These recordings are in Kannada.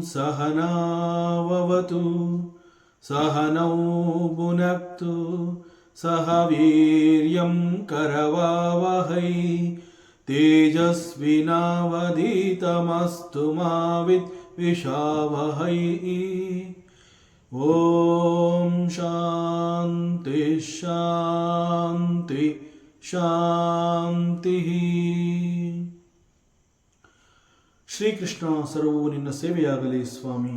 सहनाववतु सहनौ भुनक्तु सह वीर्यं करवावहै तेजस्विनावधीतमस्तु मा विद्विषावहै। ॐ शान्ति शान्ति शान्तिः। ಶ್ರೀಕೃಷ್ಣ ಸರ್ವವು ನಿನ್ನ ಸೇವೆಯಾಗಲಿ ಸ್ವಾಮಿ.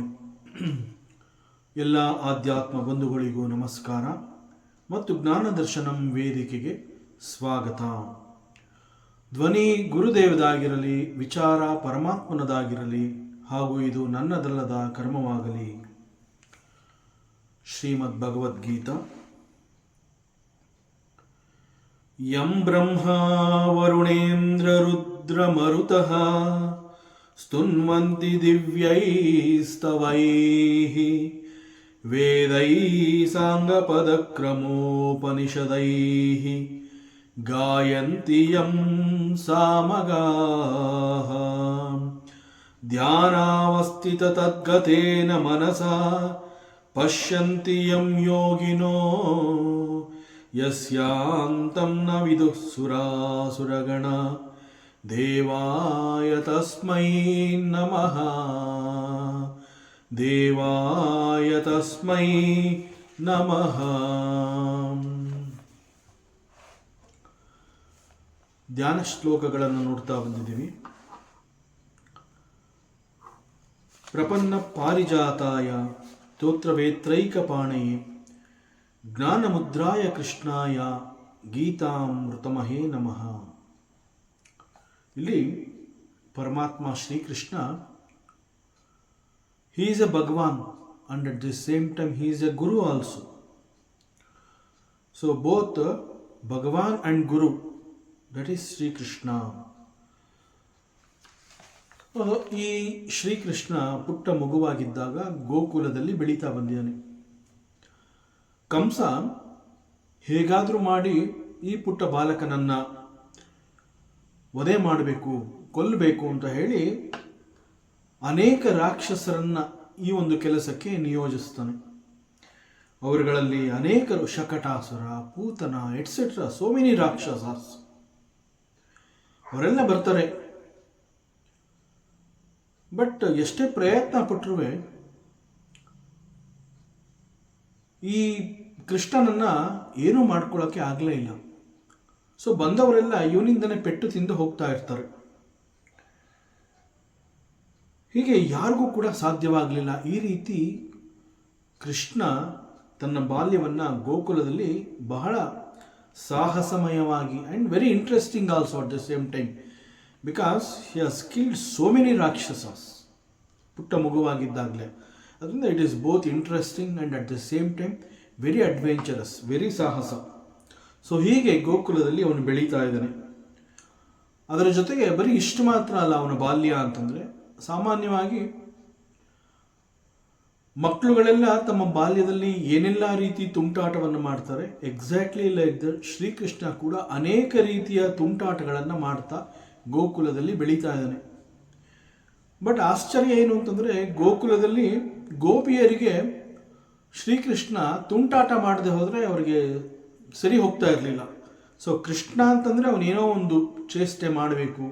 ಎಲ್ಲ ಆಧ್ಯಾತ್ಮ ಬಂಧುಗಳಿಗೂ ನಮಸ್ಕಾರ ಮತ್ತು ಜ್ಞಾನದರ್ಶನಂ ವೇದಿಕೆಗೆ ಸ್ವಾಗತ. ಧ್ವನಿ ಗುರುದೇವದಾಗಿರಲಿ, ವಿಚಾರ ಪರಮಾತ್ಮನದಾಗಿರಲಿ, ಹಾಗೂ ಇದು ನನ್ನದಲ್ಲದ ಕರ್ಮವಾಗಲಿ. ಶ್ರೀಮದ್ ಭಗವದ್ಗೀತಾ. ಯಂ ಬ್ರಹ್ಮ ವರುಣೇಂದ್ರ ರುದ್ರ ಮರುತಃ ಸ್ತುನ್ವಂತಿ ದಿವ್ಯೈಸ್ತವೈಃ ವೇದೈಃ ಸಾಂಗಪದಕ್ರಮೋಪನಿಷದೈಃ ಗಾಯಂತಿ ಯಂ ಸಾಮಗಾಃ ಧ್ಯಾನಾವಸ್ಥಿತತದ್ಗತೇನ ಮನಸಾ ಪಶ್ಯಂತಿ ಯಂ ಯೋಗಿನೋ ಯಸ್ಯಾಂತಂ ನ ವಿದುಃ ಸುರಾಸುರಗಣ ದೇವಾಯ ತಸ್ಮೈ ನಮಃ ದೇವಾಯ ತಸ್ಮೈ ನಮಃ. ಧ್ಯಾನ ಶ್ಲೋಕಗಳನ್ನು ನೋಡ್ತಾ ಬಂದಿದ್ದೀವಿ. ಪ್ರಪನ್ನ ಪಾರಿಜಾತಾಯ ಸ್ತೋತ್ರವೇತ್ರೈಕಪಾಣಯೇ ಜ್ಞಾನಮುದ್ರಾಯ ಕೃಷ್ಣಾಯ ಗೀತಾಮೃತಮಹೇ ನಮಃ. ಇಲ್ಲಿ ಪರಮಾತ್ಮ Shrikrishna, he is a Bhagwan and at the same time he is a Guru also. So both Bhagwan and Guru, that is Sri Krishna. ಈ ಶ್ರೀಕೃಷ್ಣ ಪುಟ್ಟ ಮಗುವಾಗಿದ್ದಾಗ ಗೋಕುಲದಲ್ಲಿ ಬೆಳೀತಾ ಬಂದಿದ್ದಾನೆ. ಕಂಸ ಹೇಗಾದರೂ ಮಾಡಿ ಈ ಪುಟ್ಟ ಬಾಲಕನನ್ನ ವಧೆ ಮಾಡಬೇಕು, ಕೊಲ್ಲಬೇಕು ಅಂತ ಹೇಳಿ ಅನೇಕ ರಾಕ್ಷಸರನ್ನ ಈ ಒಂದು ಕೆಲಸಕ್ಕೆ ನಿಯೋಜಿಸ್ತಾನೆ. ಅವರುಗಳಲ್ಲಿ ಅನೇಕರು Shakatasura, Putana etcetera, so many rakshasas, ಅವರೆಲ್ಲ ಬರ್ತಾರೆ. ಬಟ್ ಎಷ್ಟೇ ಪ್ರಯತ್ನ ಪಟ್ಟರೂ ಈ ಕೃಷ್ಣನನ್ನ ಏನೂ ಮಾಡ್ಕೊಳ್ಳೋಕ್ಕೆ ಆಗಲೇ ಇಲ್ಲ. ಸೊ ಬಂದವರೆಲ್ಲ ಇವನಿಂದನೇ ಪೆಟ್ಟು ತಿಂದು ಹೋಗ್ತಾ ಇರ್ತಾರೆ. ಹೀಗೆ ಯಾರಿಗೂ ಕೂಡ ಸಾಧ್ಯವಾಗಲಿಲ್ಲ. ಈ ರೀತಿ ಕೃಷ್ಣ ತನ್ನ ಬಾಲ್ಯವನ್ನು ಗೋಕುಲದಲ್ಲಿ ಬಹಳ ಸಾಹಸಮಯವಾಗಿ and very interesting also at the same time, because he has killed so many rakshasas ಪುಟ್ಟ ಮಗುವಾಗಿದ್ದಾಗಲೇ. ಅದರಿಂದ it is both interesting and at the same time very adventurous, very ಸಾಹಸ. ಸೊ ಹೀಗೆ ಗೋಕುಲದಲ್ಲಿ ಅವನು ಬೆಳೀತಾ ಇದ್ದಾನೆ. ಅದರ ಜೊತೆಗೆ ಬರೀ ಇಷ್ಟು ಮಾತ್ರ ಅಲ್ಲ ಅವನ ಬಾಲ್ಯ ಅಂತಂದರೆ, ಸಾಮಾನ್ಯವಾಗಿ ಮಕ್ಕಳುಗಳೆಲ್ಲ ತಮ್ಮ ಬಾಲ್ಯದಲ್ಲಿ ಏನೆಲ್ಲ ರೀತಿ ತುಂಟಾಟವನ್ನು ಮಾಡ್ತಾರೆ, ಎಕ್ಸಾಕ್ಟ್ಲಿ ಲೈಕ್ ದಟ್ ಶ್ರೀಕೃಷ್ಣ ಕೂಡ ಅನೇಕ ರೀತಿಯ ತುಂಟಾಟಗಳನ್ನು ಮಾಡ್ತಾ ಗೋಕುಲದಲ್ಲಿ ಬೆಳೀತಾ ಇದ್ದಾನೆ. ಬಟ್ ಆಶ್ಚರ್ಯ ಏನು ಅಂತಂದರೆ, ಗೋಕುಲದಲ್ಲಿ ಗೋಪಿಯರಿಗೆ ಶ್ರೀಕೃಷ್ಣ ತುಂಟಾಟ ಮಾಡದೆ ಹೋದರೆ ಅವರಿಗೆ ಸರಿ ಹೋಗ್ತಾ ಇರಲಿಲ್ಲ. ಸೊ ಕೃಷ್ಣ ಅಂತಂದರೆ ಅವನೇನೋ ಒಂದು ಚೇಷ್ಟೆ ಮಾಡಬೇಕು,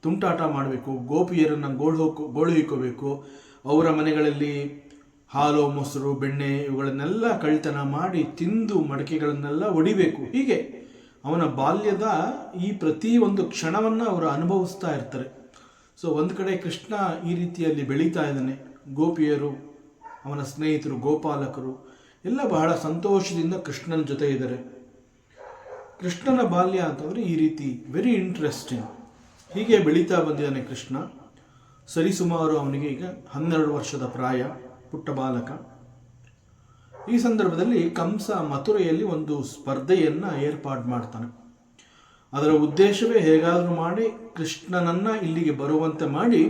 ತುಂಟಾಟ ಮಾಡಬೇಕು, ಗೋಪಿಯರನ್ನು ಗೋಳುಹಿಕೋಬೇಕು, ಅವರ ಮನೆಗಳಲ್ಲಿ ಹಾಲು, ಮೊಸರು, ಬೆಣ್ಣೆ ಇವುಗಳನ್ನೆಲ್ಲ ಕಳ್ತನ ಮಾಡಿ ತಿಂದು ಮಡಕೆಗಳನ್ನೆಲ್ಲ ಒಡಿಬೇಕು. ಹೀಗೆ ಅವನ ಬಾಲ್ಯದ ಈ ಪ್ರತಿ ಒಂದು ಕ್ಷಣವನ್ನು ಅವರು ಅನುಭವಿಸ್ತಾ ಇರ್ತಾರೆ. ಸೊ ಒಂದು ಕಡೆ ಕೃಷ್ಣ ಈ ರೀತಿಯಲ್ಲಿ ಬೆಳೀತಾ ಇದ್ದಾನೆ. ಗೋಪಿಯರು, ಅವನ ಸ್ನೇಹಿತರು, ಗೋಪಾಲಕರು ಎಲ್ಲ ಬಹಳ ಸಂತೋಷದಿಂದ ಕೃಷ್ಣನ ಜೊತೆ ಇದ್ದಾರೆ. ಕೃಷ್ಣನ ಬಾಲ್ಯ ಅಂತಂದರೆ ಈ ರೀತಿ ವೆರಿ ಇಂಟ್ರೆಸ್ಟಿಂಗ್. ಹೀಗೆ ಬೆಳೀತಾ ಬಂದಿದ್ದಾನೆ ಕೃಷ್ಣ. ಸರಿಸುಮಾರು ಅವನಿಗೆ ಈಗ 12 ವರ್ಷದ ಪ್ರಾಯ, ಪುಟ್ಟ ಬಾಲಕ. ಈ ಸಂದರ್ಭದಲ್ಲಿ ಕಂಸ ಮಥುರೆಯಲ್ಲಿ ಒಂದು ಸ್ಪರ್ಧೆಯನ್ನು ಏರ್ಪಾಡು ಮಾಡ್ತಾನೆ. ಅದರ ಉದ್ದೇಶವೇ ಹೇಗಾದರೂ ಮಾಡಿ ಕೃಷ್ಣನನ್ನು ಇಲ್ಲಿಗೆ ಬರುವಂತೆ ಮಾಡಿ,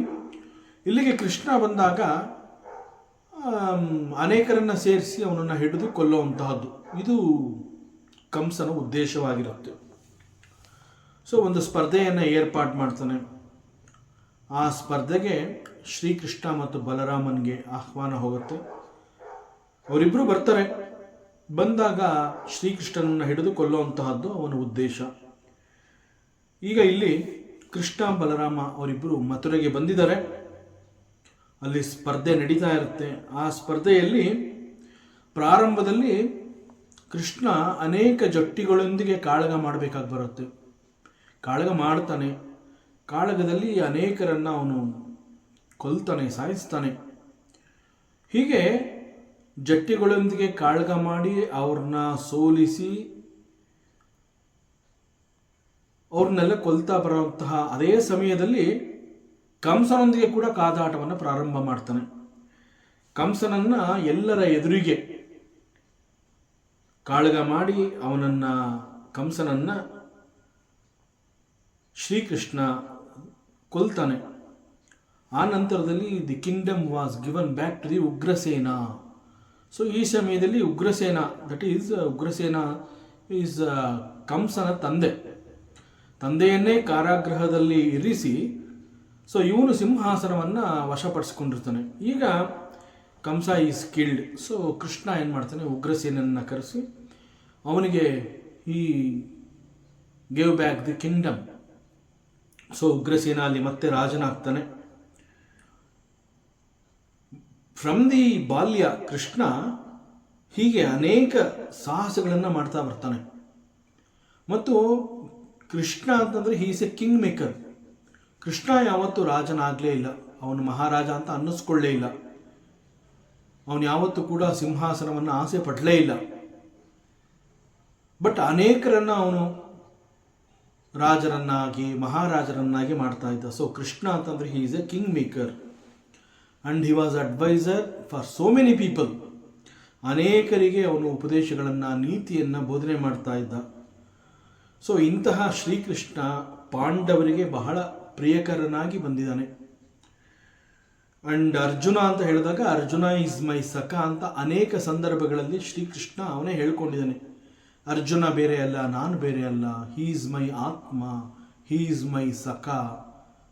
ಇಲ್ಲಿಗೆ ಕೃಷ್ಣ ಬಂದಾಗ ಅನೇಕರನ್ನು ಸೇರಿಸಿ ಅವನನ್ನು ಹಿಡಿದು ಕೊಲ್ಲುವಂತಹದ್ದು. ಇದು ಕಂಸನ ಉದ್ದೇಶವಾಗಿರುತ್ತೆ. ಸೊ ಒಂದು ಸ್ಪರ್ಧೆಯನ್ನು ಏರ್ಪಾಡು ಮಾಡ್ತಾನೆ. ಆ ಸ್ಪರ್ಧೆಗೆ ಶ್ರೀಕೃಷ್ಣ ಮತ್ತು ಬಲರಾಮನಿಗೆ ಆಹ್ವಾನ ಹೋಗುತ್ತೆ. ಅವರಿಬ್ಬರು ಬರ್ತಾರೆ. ಬಂದಾಗ ಶ್ರೀಕೃಷ್ಣನನ್ನು ಹಿಡಿದು ಕೊಲ್ಲುವಂತಹದ್ದು ಅವನ ಉದ್ದೇಶ. ಈಗ ಇಲ್ಲಿ ಕೃಷ್ಣ ಬಲರಾಮ ಅವರಿಬ್ಬರು ಮಥುರೆಗೆ ಬಂದಿದ್ದಾರೆ. ಅಲ್ಲಿ ಸ್ಪರ್ಧೆ ನಡೀತಾ ಇರುತ್ತೆ. ಆ ಸ್ಪರ್ಧೆಯಲ್ಲಿ ಪ್ರಾರಂಭದಲ್ಲಿ ಕೃಷ್ಣ ಅನೇಕ ಜಟ್ಟಿಗಳೊಂದಿಗೆ ಕಾಳಗ ಮಾಡಬೇಕಾಗಿ ಬರುತ್ತೆ. ಕಾಳಗ ಮಾಡ್ತಾನೆ. ಕಾಳಗದಲ್ಲಿ ಅನೇಕರನ್ನು ಅವನು ಕೊಲ್ತಾನೆ, ಸಾಯಿಸ್ತಾನೆ. ಹೀಗೆ ಜಟ್ಟಿಗಳೊಂದಿಗೆ ಕಾಳಗ ಮಾಡಿ ಅವ್ರನ್ನ ಸೋಲಿಸಿ ಅವ್ರನ್ನೆಲ್ಲ ಕೊಲ್ತಾ ಬರುವಂತಹ ಅದೇ ಸಮಯದಲ್ಲಿ ಕಂಸನೊಂದಿಗೆ ಕೂಡ ಕಾದಾಟವನ್ನು ಪ್ರಾರಂಭ ಮಾಡ್ತಾನೆ. ಕಂಸನನ್ನು ಎಲ್ಲರ ಎದುರಿಗೆ ಕಾಳಗ ಮಾಡಿ ಕಂಸನನ್ನು ಶ್ರೀಕೃಷ್ಣ ಕೊಲ್ತಾನೆ. ಆ ನಂತರದಲ್ಲಿ the kingdom was given back to the Ugrasena. So ಈ ಸಮಯದಲ್ಲಿ ಉಗ್ರಸೇನ ಈಸ್ ಕಂಸನ ತಂದೆಯನ್ನೇ ಕಾರಾಗೃಹದಲ್ಲಿ ಇರಿಸಿ ಸೊ ಇವನು ಸಿಂಹಾಸನವನ್ನು ವಶಪಡಿಸ್ಕೊಂಡಿರ್ತಾನೆ. ಈಗ ಕಂಸ ಈಸ್ ಕಿಲ್ಡ್. ಸೊ ಕೃಷ್ಣ ಏನು ಮಾಡ್ತಾನೆ, ಉಗ್ರಸೇನನ್ನು ಕರೆಸಿ ಅವನಿಗೆ ಈ gave back the Kingdom. So Ugrasena ಅಲ್ಲಿ ಮತ್ತೆ ರಾಜನಾಗ್ತಾನೆ. ಫ್ರಮ್ ದಿ ಬಾಲ್ಯ ಕೃಷ್ಣ ಹೀಗೆ ಅನೇಕ ಸಾಹಸಗಳನ್ನು ಮಾಡ್ತಾ ಬರ್ತಾನೆ. ಮತ್ತು ಕೃಷ್ಣ ಅಂತಂದರೆ he is a king maker. Krishna ಯಾವತ್ತೂ ರಾಜನಾಗಲೇ ಇಲ್ಲ, ಅವನು ಮಹಾರಾಜ ಅಂತ ಅನ್ನಿಸ್ಕೊಳ್ಳೇ ಇಲ್ಲ. ಅವನು ಯಾವತ್ತೂ ಕೂಡ ಸಿಂಹಾಸನವನ್ನು ಆಸೆ ಪಡಲೇ ಇಲ್ಲ. ಬಟ್ ಅನೇಕರನ್ನು ಅವನು ರಾಜರನ್ನಾಗಿ ಮಹಾರಾಜರನ್ನಾಗಿ ಮಾಡ್ತಾ ಇದ್ದ. ಸೊ ಕೃಷ್ಣ ಅಂತಂದರೆ he is a king maker and he was adviser for so many people. ಅನೇಕರಿಗೆ ಅವನು ಉಪದೇಶಗಳನ್ನು, ನೀತಿಯನ್ನು ಬೋಧನೆ ಮಾಡ್ತಾ ಇದ್ದ. ಸೊ ಇಂತಹ ಶ್ರೀಕೃಷ್ಣ ಪಾಂಡವರಿಗೆ ಬಹಳ ಪ್ರಿಯಕರನಾಗಿ ಬಂದಿದ್ದಾನೆ. ಆ್ಯಂಡ್ ಅರ್ಜುನ ಅಂತ ಹೇಳಿದಾಗ ಅರ್ಜುನ ಈಸ್ ಮೈ ಸಖ ಅಂತ ಅನೇಕ ಸಂದರ್ಭಗಳಲ್ಲಿ ಶ್ರೀಕೃಷ್ಣ ಅವನೇ ಹೇಳ್ಕೊಂಡಿದ್ದಾನೆ. ಅರ್ಜುನ ಬೇರೆ ಅಲ್ಲ, ನಾನು ಬೇರೆ ಅಲ್ಲ, ಹೀ ಈಸ್ ಮೈ ಆತ್ಮ, ಹೀ ಈಸ್ ಮೈ ಸಖ,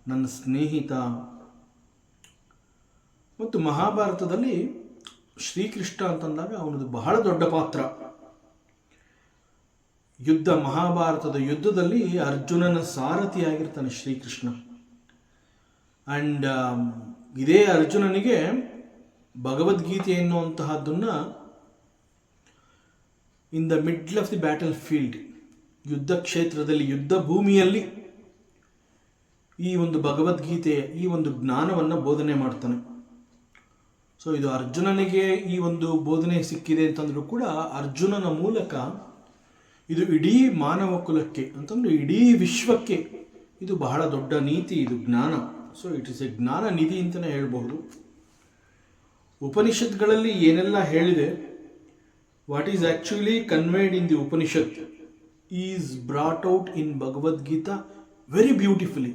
ನನ್ನ ಸ್ನೇಹಿತ. ಮತ್ತು ಮಹಾಭಾರತದಲ್ಲಿ ಶ್ರೀಕೃಷ್ಣ ಅಂತಂದಾಗ ಅವನದು ಬಹಳ ದೊಡ್ಡ ಪಾತ್ರ. ಮಹಾಭಾರತದ ಯುದ್ಧದಲ್ಲಿ ಅರ್ಜುನನ ಸಾರಥಿಯಾಗಿರ್ತಾನೆ ಶ್ರೀಕೃಷ್ಣ. ಆ್ಯಂಡ್ ಇದೇ ಅರ್ಜುನನಿಗೆ ಭಗವದ್ಗೀತೆ ಎನ್ನುವಂತಹದ್ದನ್ನು in the middle of the battlefield, ಯುದ್ಧ ಕ್ಷೇತ್ರದಲ್ಲಿ, ಯುದ್ಧ ಭೂಮಿಯಲ್ಲಿ ಈ ಒಂದು ಭಗವದ್ಗೀತೆಯ ಈ ಒಂದು ಜ್ಞಾನವನ್ನು ಬೋಧನೆ ಮಾಡ್ತಾನೆ. ಸೊ ಇದು ಅರ್ಜುನನಿಗೆ ಈ ಒಂದು ಬೋಧನೆ ಸಿಕ್ಕಿದೆ ಅಂತಂದ್ರೂ ಕೂಡ ಅರ್ಜುನನ ಮೂಲಕ ಇದು ಇಡೀ ಮಾನವ ಕುಲಕ್ಕೆ ಅಂತಂದ್ರೆ ಇಡೀ ವಿಶ್ವಕ್ಕೆ ಇದು ಬಹಳ ದೊಡ್ಡ ನೀತಿ, ಇದು ಜ್ಞಾನ. ಸೊ ಇಟ್ ಇಸ್ ಎ ಜ್ಞಾನ ನಿಧಿ ಅಂತಲೇ ಹೇಳ್ಬಹುದು. ಉಪನಿಷತ್ಗಳಲ್ಲಿ ಏನೆಲ್ಲ ಹೇಳಿದೆ, what is actually conveyed in the Upanishad is brought out in Bhagavad Gita very beautifully.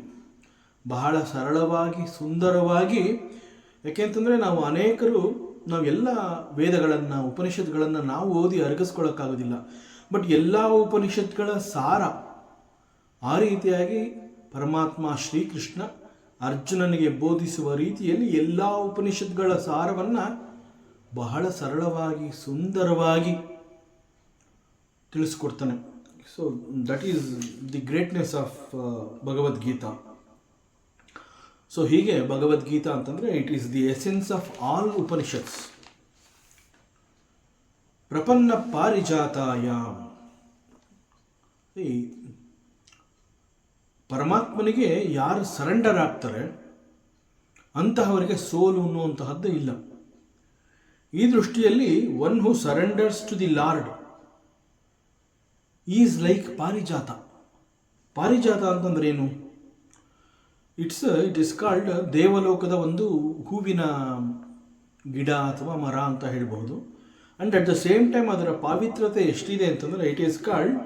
ಬಹಳ ಸರಳವಾಗಿ, ಸುಂದರವಾಗಿ. ಯಾಕೆಂತಂದರೆ ನಾವೆಲ್ಲ ವೇದಗಳನ್ನು, ಉಪನಿಷತ್ಗಳನ್ನು ನಾವು ಓದಿ ಅರಗಿಸ್ಕೊಳ್ಳೋಕ್ಕಾಗೋದಿಲ್ಲ. ಬಟ್ ಎಲ್ಲ ಉಪನಿಷತ್ಗಳ ಸಾರ ಆ ರೀತಿಯಾಗಿ ಪರಮಾತ್ಮ ಶ್ರೀಕೃಷ್ಣ ಅರ್ಜುನನಿಗೆ ಬೋಧಿಸುವ ರೀತಿಯಲ್ಲಿ ಎಲ್ಲ ಉಪನಿಷತ್ಗಳ ಸಾರವನ್ನು ಬಹಳ ಸರಳವಾಗಿ, ಸುಂದರವಾಗಿ ತಿಳಿಸ್ಕೊಡ್ತಾನೆ. So that is the greatness of Bhagavad Gita. So ಹೀಗೆ ಭಗವದ್ಗೀತಾ ಅಂತಂದರೆ it is the essence of all Upanishads. ಪ್ರಪನ್ನ ಪಾರಿಜಾತಾಯ, ಈ ಪರಮಾತ್ಮನಿಗೆ ಯಾರು ಸರೆಂಡರ್ ಆಗ್ತಾರೆ ಅಂತಹವರಿಗೆ ಸೋಲು ಅನ್ನುವಂತಹದ್ದು ಇಲ್ಲ. ಈ ದೃಷ್ಟಿಯಲ್ಲಿ one who surrenders to the lord is like parijata. Parijata ಅಂತಂದ್ರೆ ಏನು? ಇಟ್ ಇಸ್ ಕಾಲ್ಡ್ ದೇವಲೋಕದ ಒಂದು ಹೂವಿನ ಗಿಡ ಅಥವಾ ಮರ ಅಂತ ಹೇಳ್ಬೋದು. And at the same time ಅದರ ಪಾವಿತ್ರತೆ ಎಷ್ಟಿದೆ ಅಂತಂದರೆ it is called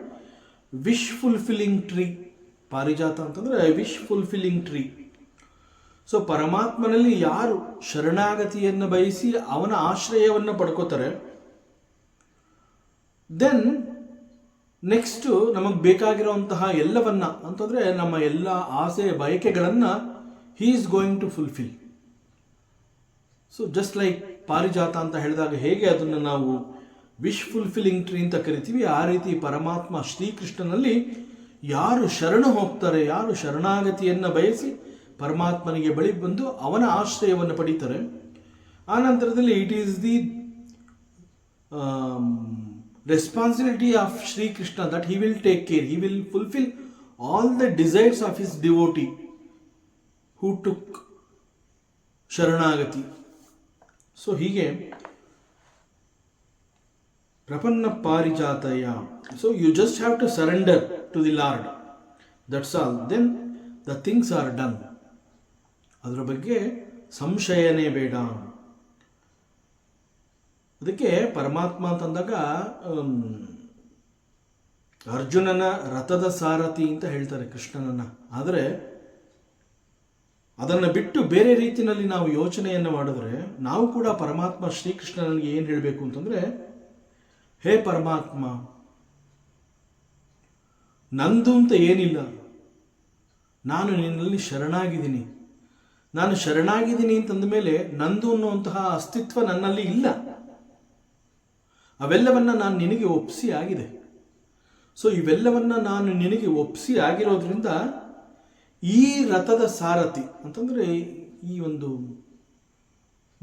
wish fulfilling tree. ಪಾರಿಜಾತ ಅಂತಂದರೆ ವಿಶ್ ಫುಲ್ಫಿಲ್ಲಿಂಗ್ ಟ್ರೀ. ಸೊ ಪರಮಾತ್ಮನಲ್ಲಿ ಯಾರು ಶರಣಾಗತಿಯನ್ನು ಬಯಸಿ ಅವನ ಆಶ್ರಯವನ್ನು ಪಡ್ಕೋತಾರೆ, ದೆನ್ ನೆಕ್ಸ್ಟು ನಮಗೆ ಬೇಕಾಗಿರುವಂತಹ ಎಲ್ಲವನ್ನ ಅಂತಂದರೆ ನಮ್ಮ ಎಲ್ಲ ಆಸೆ ಬಯಕೆಗಳನ್ನು he is going to fulfil. So just like parijata ಅಂತ ಹೇಳಿದಾಗ ಹೇಗೆ ಅದನ್ನು ನಾವು ವಿಶ್ ಫುಲ್ಫಿಲ್ಲಿಂಗ್ ಟ್ರೀ ಅಂತ ಕರಿತೀವಿ, ಆ ರೀತಿ ಪರಮಾತ್ಮ ಶ್ರೀಕೃಷ್ಣನಲ್ಲಿ ಯಾರು ಶರಣು ಹೋಗ್ತಾರೆ, ಯಾರು ಶರಣಾಗತಿಯನ್ನು ಬಯಸಿ ಪರಮಾತ್ಮನಿಗೆ ಬಳಿ ಬಂದು ಅವನ ಆಶ್ರಯವನ್ನು ಪಡೀತಾರೆ, ಆ ನಂತರದಲ್ಲಿ it is the responsibility of Sri Krishna that he will take care, he will fulfill all the desires of his devotee who took Sharanagati. So hige Prapanna Parijataya. So you just have to surrender to the Lord. That's all. Then the things are done. ಅದರ ಬಗ್ಗೆ ಸಂಶಯನೇ ಬೇಡ. ಅದಕ್ಕೆ ಪರಮಾತ್ಮ ಅಂತಂದಾಗ ಅರ್ಜುನನ ರಥದ ಸಾರಥಿ ಅಂತ ಹೇಳ್ತಾರೆ ಕೃಷ್ಣನನ್ನ. ಆದರೆ ಅದನ್ನು ಬಿಟ್ಟು ಬೇರೆ ರೀತಿಯಲ್ಲಿ ನಾವು ಯೋಚನೆಯನ್ನು ಮಾಡಿದ್ರೆ ನಾವು ಕೂಡ ಪರಮಾತ್ಮ ಶ್ರೀಕೃಷ್ಣನಿಗೆ ಏನು ಹೇಳಬೇಕು ಅಂತಂದರೆ, ಹೇ ಪರಮಾತ್ಮ, ನಂದು ಅಂತ ಏನಿಲ್ಲ, ನಾನು ನಿನ್ನಲ್ಲಿ ಶರಣಾಗಿದ್ದೀನಿ. ನಾನು ಶರಣಾಗಿದ್ದೀನಿ ಅಂತಂದ ಮೇಲೆ ನಂದು ಅನ್ನುವಂತಹ ಅಸ್ತಿತ್ವ ನನ್ನಲ್ಲಿ ಇಲ್ಲ. ಅವೆಲ್ಲವನ್ನ ನಾನು ನಿನಗೆ ಒಪ್ಪಿಸಿ ಆಗಿದೆ. ಸೊ ಇವೆಲ್ಲವನ್ನ ನಾನು ನಿನಗೆ ಒಪ್ಪಿಸಿ ಆಗಿರೋದ್ರಿಂದ ಈ ರಥದ ಸಾರಥಿ ಅಂತಂದರೆ ಈ ಒಂದು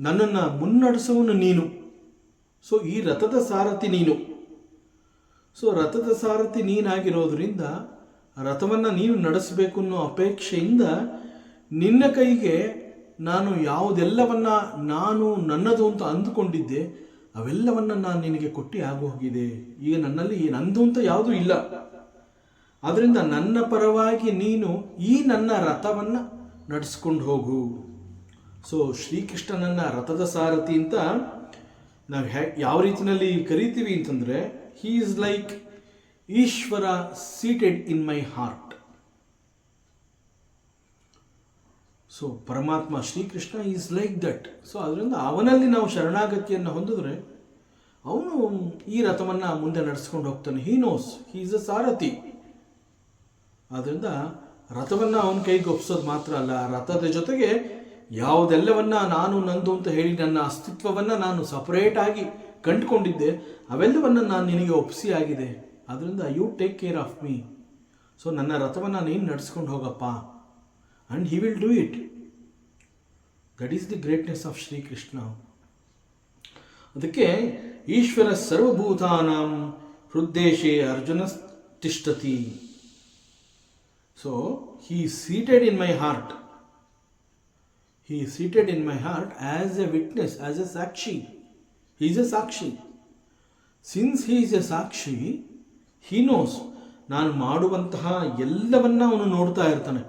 ನನ್ನನ್ನು ಮುನ್ನಡೆಸುವನು ನೀನು. ಸೊ ಈ ರಥದ ಸಾರಥಿ ನೀನು. ಸೊ ರಥದ ಸಾರಥಿ ನೀನಾಗಿರೋದ್ರಿಂದ ರಥವನ್ನು ನೀನು ನಡೆಸಬೇಕು ಅನ್ನೋ ಅಪೇಕ್ಷೆಯಿಂದ ನಿನ್ನ ಕೈಗೆ ನಾನು ಯಾವುದೆಲ್ಲವನ್ನ ನಾನು ನನ್ನದು ಅಂತ ಅಂದುಕೊಂಡಿದ್ದೆ ಅವೆಲ್ಲವನ್ನ ನಾನು ನಿನಗೆ ಕೊಟ್ಟು ಆಗೋಗಿದೆ. ಈಗ ನನ್ನಲ್ಲಿ ನಂದು ಅಂತ ಯಾವುದೂ ಇಲ್ಲ. ಆದ್ದರಿಂದ ನನ್ನ ಪರವಾಗಿ ನೀನು ಈ ನನ್ನ ರಥವನ್ನು ನಡೆಸ್ಕೊಂಡು ಹೋಗು. ಸೊ ಶ್ರೀಕೃಷ್ಣನನ್ನ ರಥದ ಸಾರಥಿ ಅಂತ ನಾವು ಯಾವ ರೀತಿಯಲ್ಲಿ ಕರಿತೀವಿ ಅಂತಂದರೆ, he is like Ishwara seated in my heart. So Paramatma Shri Krishna is like that. So ಅದರಿಂದ ಅವನಲ್ಲಿ ನಾವು ಶರಣಾಗತಿಯನ್ನು ಹೊಂದಿದ್ರೆ ಅವನು ಈ ರಥವನ್ನು ಮುಂದೆ ನಡೆಸ್ಕೊಂಡು ಹೋಗ್ತಾನೆ. He knows, he is a sarathi. ಆದ್ದರಿಂದ ರಥವನ್ನು ಅವನ ಕೈಗೆ ಒಪ್ಸೋದು ಮಾತ್ರ ಅಲ್ಲ, ರಥದ ಜೊತೆಗೆ ಯಾವುದೆಲ್ಲವನ್ನ ನಾನು ನಂದು ಅಂತ ಹೇಳಿ ನನ್ನ ಅಸ್ತಿತ್ವವನ್ನು ನಾನು ಸಪರೇಟಾಗಿ ಕಂಡುಕೊಂಡಿದ್ದೆ ಅವೆಲ್ಲವನ್ನು ನಾನು ನಿನಗೆ ಒಪ್ಪಿಸಿ ಆಗಿದೆ. ಅದರಿಂದ you take care of me. So ನನ್ನ ರಥವನ್ನು ನೀನು ನಡೆಸ್ಕೊಂಡು ಹೋಗಪ್ಪ. And he will do it. That is the greatness of Sri Krishna. ಅದಕ್ಕೆ Ishwara ಸರ್ವಭೂತಾನಾಂ ಹೃದ್ದೇಶೇ Arjuna ತಿಷ್ಠತಿ. So he is seated in my heart. He is seated in my heart as a witness, as a sakshi. He is a sakshi. Since he is a sakshi, he knows. ನಾನು ಮಾಡುವಂತಹ ಎಲ್ಲವನ್ನ ಅವನು ನೋಡ್ತಾ ಇರ್ತಾನೆ.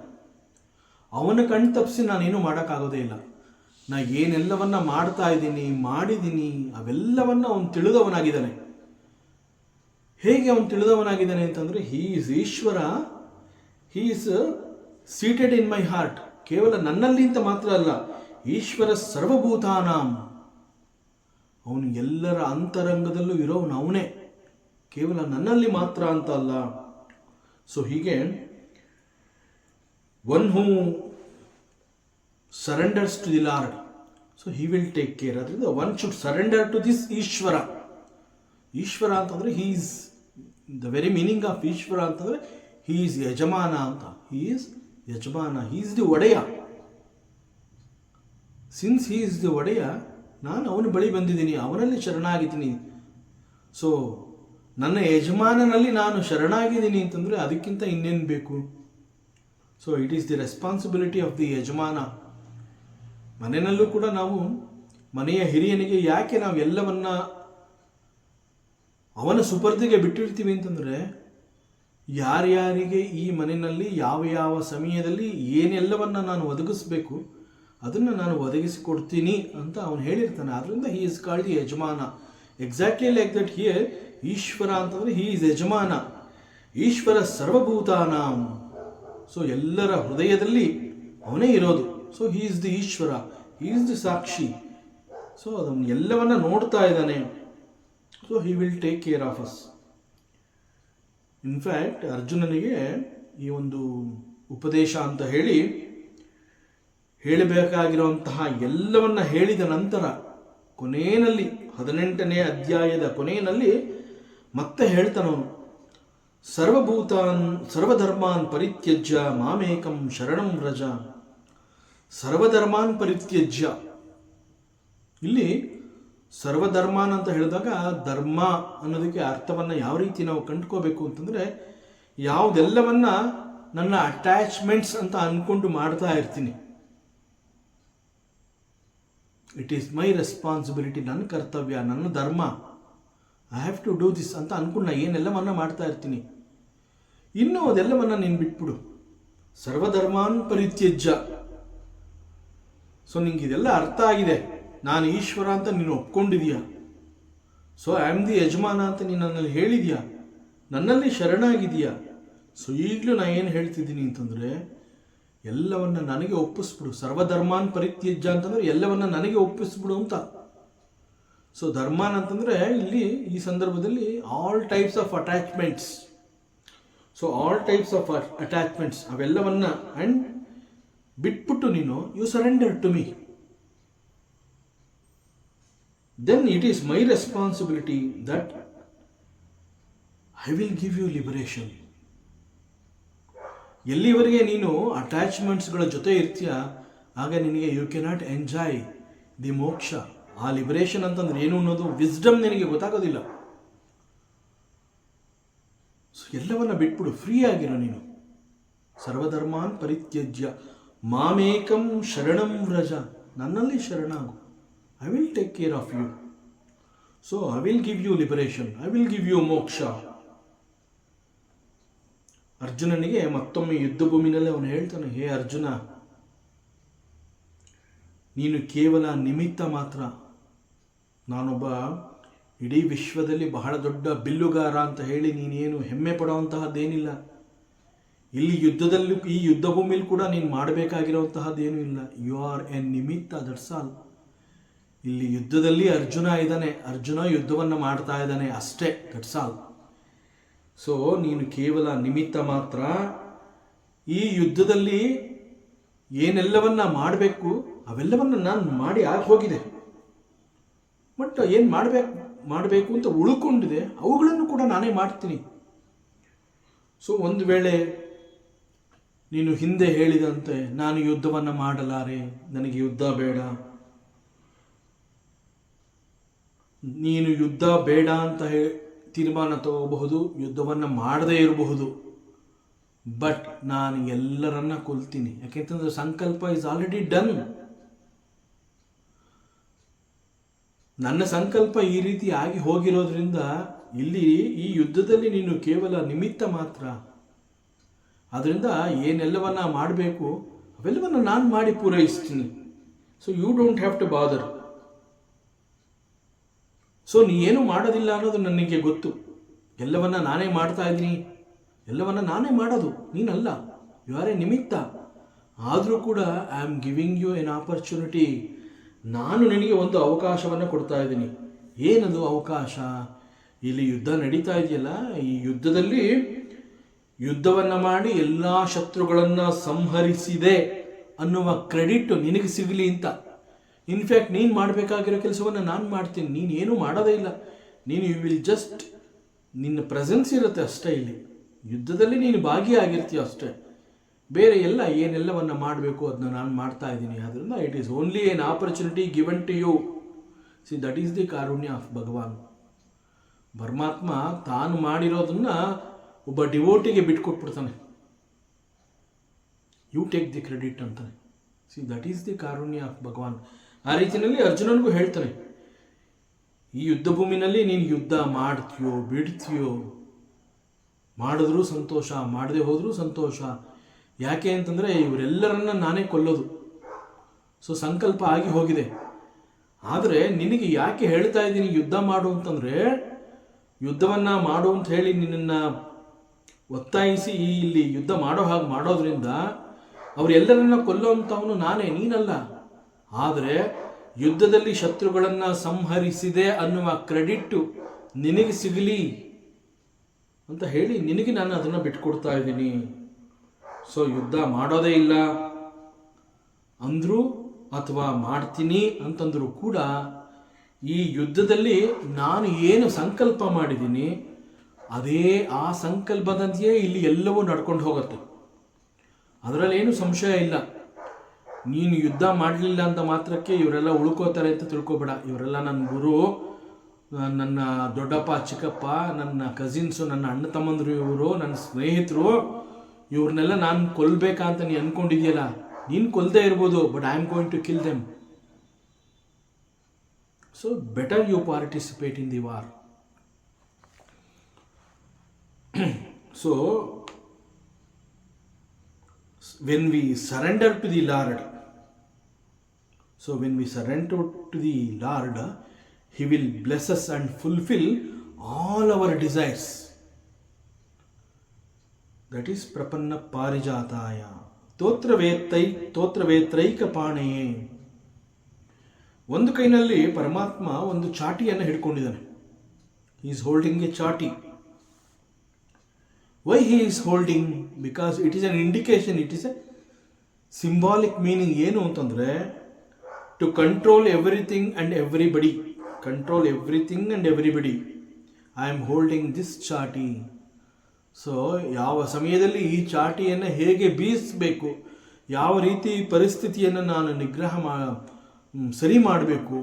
ಅವನ ಕಣ್ ತಪ್ಪಿಸಿ ನಾನೇನು ಮಾಡೋಕ್ಕಾಗೋದೇ ಇಲ್ಲ. ನಾ ಏನೆಲ್ಲವನ್ನ ಮಾಡ್ತಾ ಇದ್ದೀನಿ, ಮಾಡಿದ್ದೀನಿ, ಅವೆಲ್ಲವನ್ನ ಅವನು ತಿಳಿದವನಾಗಿದ್ದಾನೆ. ಹೇಗೆ ಅವನು ತಿಳಿದವನಾಗಿದ್ದಾನೆ ಅಂತಂದರೆ, he is Ishwara, he is seated in my heart. ಕೇವಲ ನನ್ನಲ್ಲಿ ಅಂತ ಮಾತ್ರ ಅಲ್ಲ, ಈಶ್ವರ ಸರ್ವಭೂತಾನಾಂ, ಅವನು ಎಲ್ಲರ ಅಂತರಂಗದಲ್ಲೂ ಇರೋವನು ಅವನೇ, ಕೇವಲ ನನ್ನಲ್ಲಿ ಮಾತ್ರ ಅಂತ ಅಲ್ಲ. ಸೊ ಹೀಗೆ one who surrenders to the Lord, so he will take care. ಅದರಿಂದ one should surrender to this Ishwara. Ishwara ಅಂತಂದರೆ he is, the very meaning of Ishwara ಅಂತಂದರೆ he is ಯಜಮಾನ ಅಂತ. he is ಯಜಮಾನ, he is the ಒಡೆಯ. since he is the ಒಡೆಯ, ನಾನು ಅವನ ಬಳಿ ಬಂದಿದ್ದೀನಿ, ಅವನಲ್ಲಿ ಶರಣಾಗಿದ್ದೀನಿ. ಸೊ ನನ್ನ ಯಜಮಾನನಲ್ಲಿ ನಾನು ಶರಣಾಗಿದ್ದೀನಿ ಅಂತಂದರೆ ಅದಕ್ಕಿಂತ ಇನ್ನೇನು ಬೇಕು? So it is the responsibility of the ಯಜಮಾನ. ಮನೆಯಲ್ಲೂ ಕೂಡ ನಾವು ಮನೆಯ ಹಿರಿಯನಿಗೆ ಯಾಕೆ ನಾವು ಎಲ್ಲವನ್ನ ಅವನ ಸುಪರ್ದಿಗೆ ಬಿಟ್ಟಿರ್ತೀವಿ ಅಂತಂದರೆ, ಯಾರ್ಯಾರಿಗೆ ಈ ಮನೆಯಲ್ಲಿ ಯಾವ ಯಾವ ಸಮಯದಲ್ಲಿ ಏನೆಲ್ಲವನ್ನು ನಾನು ಒದಗಿಸ್ಬೇಕು ಅದನ್ನು ನಾನು ಒದಗಿಸಿಕೊಡ್ತೀನಿ ಅಂತ ಅವನು ಹೇಳಿರ್ತಾನೆ. ಆದ್ದರಿಂದ he is called the yajamana. Exactly like that here Ishwara ಅಂತಂದರೆ ಹಿ ಈಸ್ ಯಜಮಾನ. ಈಶ್ವರ ಸರ್ವಭೂತಾನಾಂ. ಸೊ ಎಲ್ಲರ ಹೃದಯದಲ್ಲಿ ಅವನೇ ಇರೋದು. So he is the Ishwara, he is the sakshi. So ಅದನ್ನು ಎಲ್ಲವನ್ನ ನೋಡ್ತಾ ಇದ್ದಾನೆ. So he will take care of us. In fact ಅರ್ಜುನನಿಗೆ ಈ ಒಂದು ಉಪದೇಶ ಅಂತ ಹೇಳಬೇಕಾಗಿರುವಂತಹ ಎಲ್ಲವನ್ನ ಹೇಳಿದ ನಂತರ ಕೊನೆಯಲ್ಲಿ 18ನೇ ಅಧ್ಯಾಯದ ಕೊನೆಯಲ್ಲಿ ಮತ್ತೆ ಹೇಳ್ತಾನವನು, ಸರ್ವಧರ್ಮಾನ್ ಪರಿತ್ಯಜ್ಯ ಮಾಮೇಕಂ ಶರಣಂ ವ್ರಜ. ಸರ್ವಧರ್ಮಾನ್ ಪರಿತ್ಯಜ್ಯ, ಇಲ್ಲಿ ಸರ್ವಧರ್ಮಾನ್ ಅಂತ ಹೇಳಿದಾಗ ಧರ್ಮ ಅನ್ನೋದಕ್ಕೆ ಅರ್ಥವನ್ನು ಯಾವ ರೀತಿ ನಾವು ಕಂಡುಕೋಬೇಕು ಅಂತಂದರೆ, ಯಾವುದೆಲ್ಲವನ್ನ ನನ್ನ ಅಟ್ಯಾಚ್ಮೆಂಟ್ಸ್ ಅಂತ ಅಂದ್ಕೊಂಡು ಮಾಡ್ತಾ ಇರ್ತೀನಿ, ಇಟ್ ಈಸ್ ಮೈ ರೆಸ್ಪಾನ್ಸಿಬಿಲಿಟಿ, ನನ್ನ ಕರ್ತವ್ಯ, ನನ್ನ ಧರ್ಮ, I have to do this ಅಂತ ಅಂದ್ಕೊಂಡು ನಾ ಏನೆಲ್ಲವನ್ನ ಮಾಡ್ತಾ ಇರ್ತೀನಿ. ಇನ್ನು ಅದೆಲ್ಲವನ್ನ ನೀನು ಬಿಟ್ಬಿಡು. ಸರ್ವಧರ್ಮಾನ್ ಪರಿತ್ಯಜ್ಯ. ಸೊ ನಿಂಗೆ ಇದೆಲ್ಲ ಅರ್ಥ ಆಗಿದೆ, ನಾನು ಈಶ್ವರ ಅಂತ ನೀನು ಒಪ್ಕೊಂಡಿದೀಯ. ಸೊ ಐ ಆಮ್ ದಿ ಯಜಮಾನ ಅಂತ ನೀನು ನನ್ನಲ್ಲಿ ಹೇಳಿದ್ಯಾ, ನನ್ನಲ್ಲಿ ಶರಣಾಗಿದೆಯಾ. ಸೊ ಈಗಲೂ ನಾ ಏನು ಹೇಳ್ತಿದ್ದೀನಿ ಅಂತಂದರೆ, ಎಲ್ಲವನ್ನ ನನಗೆ ಒಪ್ಪಿಸ್ಬಿಡು. ಸರ್ವಧರ್ಮಾನ್ ಪರಿತ್ಯಜ್ಯ ಅಂತಂದರೆ ಎಲ್ಲವನ್ನ ನನಗೆ ಒಪ್ಪಿಸ್ಬಿಡು ಅಂತ. ಸೊ ಧರ್ಮಾನ್ ಅಂತಂದರೆ ಇಲ್ಲಿ ಈ ಸಂದರ್ಭದಲ್ಲಿ all types of attachments. So all types of attachments ಅವೆಲ್ಲವನ್ನ ಆ್ಯಂಡ್ ಬಿಟ್ಬಿಟ್ಟು ನೀನು you surrender to me. Then it is my responsibility that I will give you liberation. ಎಲ್ಲಿವರೆಗೆ ನೀನು ಅಟ್ಯಾಚ್ಮೆಂಟ್ಸ್ಗಳ ಜೊತೆ ಇರ್ತೀಯ, ಆಗ ನಿನಗೆ ಯು ಕೆನಾಟ್ ಎಂಜಾಯ್ ದಿ ಮೋಕ್ಷ. ಆ ಲಿಬರೇಷನ್ ಅಂತಂದ್ರೆ ಏನು ಅನ್ನೋದು ವಿಸ್ಡಮ್ ನಿನಗೆ ಗೊತ್ತಾಗೋದಿಲ್ಲ. ಸೊ ಎಲ್ಲವನ್ನ ಬಿಟ್ಬಿಡು, ಫ್ರೀ ಆಗಿರೋ ನೀನು. ಸರ್ವಧರ್ಮಾನ್ ಪರಿತ್ಯಜ್ಯ ಮಾಮೇಕಂ ಶರಣಂ ವ್ರಜ. ನನ್ನಲ್ಲಿ ಶರಣಾಗು. I will take care of you. So I will give you liberation, I will give you moksha. ಅರ್ಜುನನಿಗೆ ಮತ್ತೊಮ್ಮೆ ಯುದ್ಧ ಭೂಮಿನಲ್ಲಿ ಅವನು ಹೇಳ್ತಾನೆ, ಹೇ ಅರ್ಜುನ, ನೀನು ಕೇವಲ ನಿಮಿತ್ತ ಮಾತ್ರ. ನಾನೊಬ್ಬ ಇಡೀ ವಿಶ್ವದಲ್ಲಿ ಬಹಳ ದೊಡ್ಡ ಬಿಲ್ಲುಗಾರ ಅಂತ ಹೇಳಿ ನೀನೇನು ಹೆಮ್ಮೆ ಪಡುವಂತಹದ್ದೇನಿಲ್ಲ. ಇಲ್ಲಿ ಯುದ್ಧದಲ್ಲೂ ಈ ಯುದ್ಧ ಭೂಮಿಲಿ ಕೂಡ ನೀನು ಮಾಡಬೇಕಾಗಿರುವಂತಹದ್ದೇನೂ ಇಲ್ಲ. ಯು ಆರ್ ಎ ನಿಮಿತ್ತ, ದಟ್ಸ್ ಆಲ್. ಇಲ್ಲಿ ಯುದ್ಧದಲ್ಲಿ ಅರ್ಜುನ ಇದ್ದಾನೆ, ಅರ್ಜುನ ಯುದ್ಧವನ್ನು ಮಾಡ್ತಾ ಇದ್ದಾನೆ ಅಷ್ಟೇ, ದಟ್ಸ್ ಆಲ್. ಸೊ ನೀನು ಕೇವಲ ನಿಮಿತ್ತ ಮಾತ್ರ. ಈ ಯುದ್ಧದಲ್ಲಿ ಏನೆಲ್ಲವನ್ನ ಮಾಡಬೇಕು ಅವೆಲ್ಲವನ್ನ ನಾನು ಮಾಡಿ ಆಗಿ ಹೋಗಿದೆ. ಬಟ್ ಏನು ಮಾಡಬೇಕು ಅಂತ ಉಳ್ಕೊಂಡಿದೆ ಅವುಗಳನ್ನು ಕೂಡ ನಾನೇ ಮಾಡ್ತೀನಿ. ಸೊ ಒಂದು ವೇಳೆ ನೀನು ಹಿಂದೆ ಹೇಳಿದಂತೆ ನಾನು ಯುದ್ಧವನ್ನು ಮಾಡಲಾರೆ, ನನಗೆ ಯುದ್ಧ ಬೇಡ, ನೀನು ಯುದ್ಧ ಬೇಡ ಅಂತ ತೀರ್ಮಾನ ತಗೋಬಹುದು, ಯುದ್ಧವನ್ನು ಮಾಡದೇ ಇರಬಹುದು. ಬಟ್ ನಾನು ಎಲ್ಲರನ್ನ ಕೊಲ್ತೀನಿ. ಯಾಕೆಂತಂದ್ರೆ ಸಂಕಲ್ಪ ಇಸ್ ಆಲ್ರೆಡಿ ಡನ್. ನನ್ನ ಸಂಕಲ್ಪ ಈ ರೀತಿ ಆಗಿ ಹೋಗಿರೋದ್ರಿಂದ ಇಲ್ಲಿ ಈ ಯುದ್ಧದಲ್ಲಿ ನೀನು ಕೇವಲ ನಿಮಿತ್ತ ಮಾತ್ರ. ಅದರಿಂದ ಏನೆಲ್ಲವನ್ನ ಮಾಡಬೇಕು ಅವೆಲ್ಲವನ್ನ ನಾನು ಮಾಡಿ ಪೂರೈಸ್ತೀನಿ. So you don't have to bother. So ನೀ ಏನು ಮಾಡೋದಿಲ್ಲ ಅನ್ನೋದು ನನಗೆ ಗೊತ್ತು. ಎಲ್ಲವನ್ನ ನಾನೇ ಮಾಡ್ತಾ ಇದ್ದೀನಿ, ಎಲ್ಲವನ್ನ ನಾನೇ ಮಾಡೋದು, ನೀನಲ್ಲ. ಯು ಆರ್ ಎ ನಿಮಿತ್ತ. ಆದರೂ ಕೂಡ I am giving U N opportunity. ನಾನು ನಿನಗೆ ಒಂದು ಅವಕಾಶವನ್ನು ಕೊಡ್ತಾ ಇದ್ದೀನಿ. ಏನದು ಅವಕಾಶ? ಇಲ್ಲಿ ಯುದ್ಧ ನಡೀತಾ ಇದೆಯಲ್ಲ, ಈ ಯುದ್ಧದಲ್ಲಿ ಯುದ್ಧವನ್ನು ಮಾಡಿ ಎಲ್ಲ ಶತ್ರುಗಳನ್ನು ಸಂಹರಿಸಿದೆ ಅನ್ನುವ ಕ್ರೆಡಿಟ್ ನಿನಗೆ ಸಿಗಲಿ ಅಂತ. ಇನ್ಫ್ಯಾಕ್ಟ್ ನೀನು ಮಾಡಬೇಕಾಗಿರೋ ಕೆಲಸವನ್ನು ನಾನು ಮಾಡ್ತೀನಿ. ನೀನು ಏನೂ ಮಾಡೋದೇ ಇಲ್ಲ. ನೀನು ಯು ವಿಲ್ ಜಸ್ಟ್, ನಿನ್ನ ಪ್ರೆಸೆನ್ಸ್ ಇರುತ್ತೆ ಅಷ್ಟೇ. ಇಲ್ಲಿ ಯುದ್ಧದಲ್ಲಿ ನೀನು ಭಾಗಿಯಾಗಿರ್ತೀಯ ಅಷ್ಟೇ. ಬೇರೆ ಎಲ್ಲ ಏನೆಲ್ಲವನ್ನು ಮಾಡಬೇಕು ಅದನ್ನ ನಾನು ಮಾಡ್ತಾ ಇದ್ದೀನಿ. ಆದ್ದರಿಂದ it is only an opportunity given to you. See that is the karunya of Bhagavan. ಪರಮಾತ್ಮ ತಾನು ಮಾಡಿರೋದನ್ನ ಒಬ್ಬ ಡಿವೋಟಿಗೆ ಬಿಟ್ಕೊಟ್ಬಿಡ್ತಾನೆ. ಯು ಟೇಕ್ ದಿ ಕ್ರೆಡಿಟ್ ಅಂತಾನೆ. See that is the karunya of Bhagavan. ಆ ರೀತಿಯಲ್ಲಿ ಅರ್ಜುನನಿಗೂ ಹೇಳ್ತಾನೆ, ಈ ಯುದ್ಧ ಭೂಮಿನಲ್ಲಿ ನೀನು ಯುದ್ಧ ಮಾಡ್ತೀಯೋ ಬಿಡ್ತೀಯೋ ಮಾಡಿದ್ರೂ ಸಂತೋಷ, ಮಾಡದೆ ಹೋದರೂ ಸಂತೋಷ. ಯಾಕೆ ಅಂತಂದರೆ ಇವರೆಲ್ಲರನ್ನ ನಾನೇ ಕೊಲ್ಲೋದು. ಸೊ ಸಂಕಲ್ಪ ಆಗಿ ಹೋಗಿದೆ. ಆದರೆ ನಿನಗೆ ಯಾಕೆ ಹೇಳ್ತಾ ಇದ್ದೀನಿ ಯುದ್ಧ ಮಾಡು ಅಂತಂದರೆ, ಯುದ್ಧವನ್ನು ಮಾಡು ಅಂತ ಹೇಳಿ ನಿನ್ನನ್ನು ಒತ್ತಾಯಿಸಿ ಇಲ್ಲಿ ಯುದ್ಧ ಮಾಡೋ ಹಾಗೆ ಮಾಡೋದ್ರಿಂದ ಅವರೆಲ್ಲರನ್ನ ಕೊಲ್ಲೋವಂಥವನು ನಾನೇ, ನೀನಲ್ಲ. ಆದರೆ ಯುದ್ಧದಲ್ಲಿ ಶತ್ರುಗಳನ್ನು ಸಂಹರಿಸಿದೆ ಅನ್ನುವ ಕ್ರೆಡಿಟ್ಟು ನಿನಗೆ ಸಿಗಲಿ ಅಂತ ಹೇಳಿ ನಿನಗೆ ನಾನು ಅದನ್ನು ಬಿಟ್ಕೊಡ್ತಾ ಇದ್ದೀನಿ. ಸೊ ಯುದ್ಧ ಮಾಡೋದೇ ಇಲ್ಲ ಅಂದರೂ ಅಥವಾ ಮಾಡ್ತೀನಿ ಅಂತಂದರೂ ಕೂಡ ಈ ಯುದ್ಧದಲ್ಲಿ ನಾನು ಏನು ಸಂಕಲ್ಪ ಮಾಡಿದ್ದೀನಿ ಅದೇ ಆ ಸಂಕಲ್ಪದಂತೆಯೇ ಇಲ್ಲಿ ಎಲ್ಲವೂ ನಡ್ಕೊಂಡು ಹೋಗುತ್ತೆ. ಅದರಲ್ಲೇನು ಸಂಶಯ ಇಲ್ಲ. ನೀನು ಯುದ್ಧ ಮಾಡಲಿಲ್ಲ ಅಂತ ಮಾತ್ರಕ್ಕೆ ಇವರೆಲ್ಲ ಉಳ್ಕೋತಾರೆ ಅಂತ ತಿಳ್ಕೊಬೇಡ. ಇವರೆಲ್ಲ ನನ್ನ ಗುರು, ನನ್ನ ದೊಡ್ಡಪ್ಪ, ಚಿಕ್ಕಪ್ಪ, ನನ್ನ ಕಸಿನ್ಸು, ನನ್ನ ಅಣ್ಣ ತಮ್ಮಂದರು, ಇವರು ನನ್ನ ಸ್ನೇಹಿತರು. ಇವ್ರನ್ನೆಲ್ಲ ನಾನು ಕೊಲ್ಲಬೇಕಂತ ನೀನು ಅಂದ್ಕೊಂಡಿದೆಯಲ್ಲ, ನೀನು ಕೊಲ್ಲದೆ ಇರ್ಬೋದು, but I am going to kill them. So better you participate in the war. So when we surrender to the Lord, He will bless us and fulfill all our desires. That is Prapanna Parijataya ತೋತ್ರವೇತ್ರೈಕ ಪಾಣೆಯೇ. ಒಂದು ಕೈನಲ್ಲಿ ಪರಮಾತ್ಮ ಒಂದು ಚಾಟಿಯನ್ನು ಹಿಡ್ಕೊಂಡಿದ್ದಾನೆ. He is holding a ಚಾಟಿ. Why he is holding? Because it is an indication, it is a symbolic meaning. ಏನು ಅಂತಂದರೆ to control everything and everybody. Control everything and everybody. I am holding this ಚಾಟಿ. ಸೊ ಯಾವ ಸಮಯದಲ್ಲಿ ಈ ಚಾಟಿಯನ್ನು ಹೇಗೆ ಬೀಸಬೇಕು, ಯಾವ ರೀತಿ ಪರಿಸ್ಥಿತಿಯನ್ನು ನಾನು ನಿಗ್ರಹ ಸರಿ ಮಾಡಬೇಕು,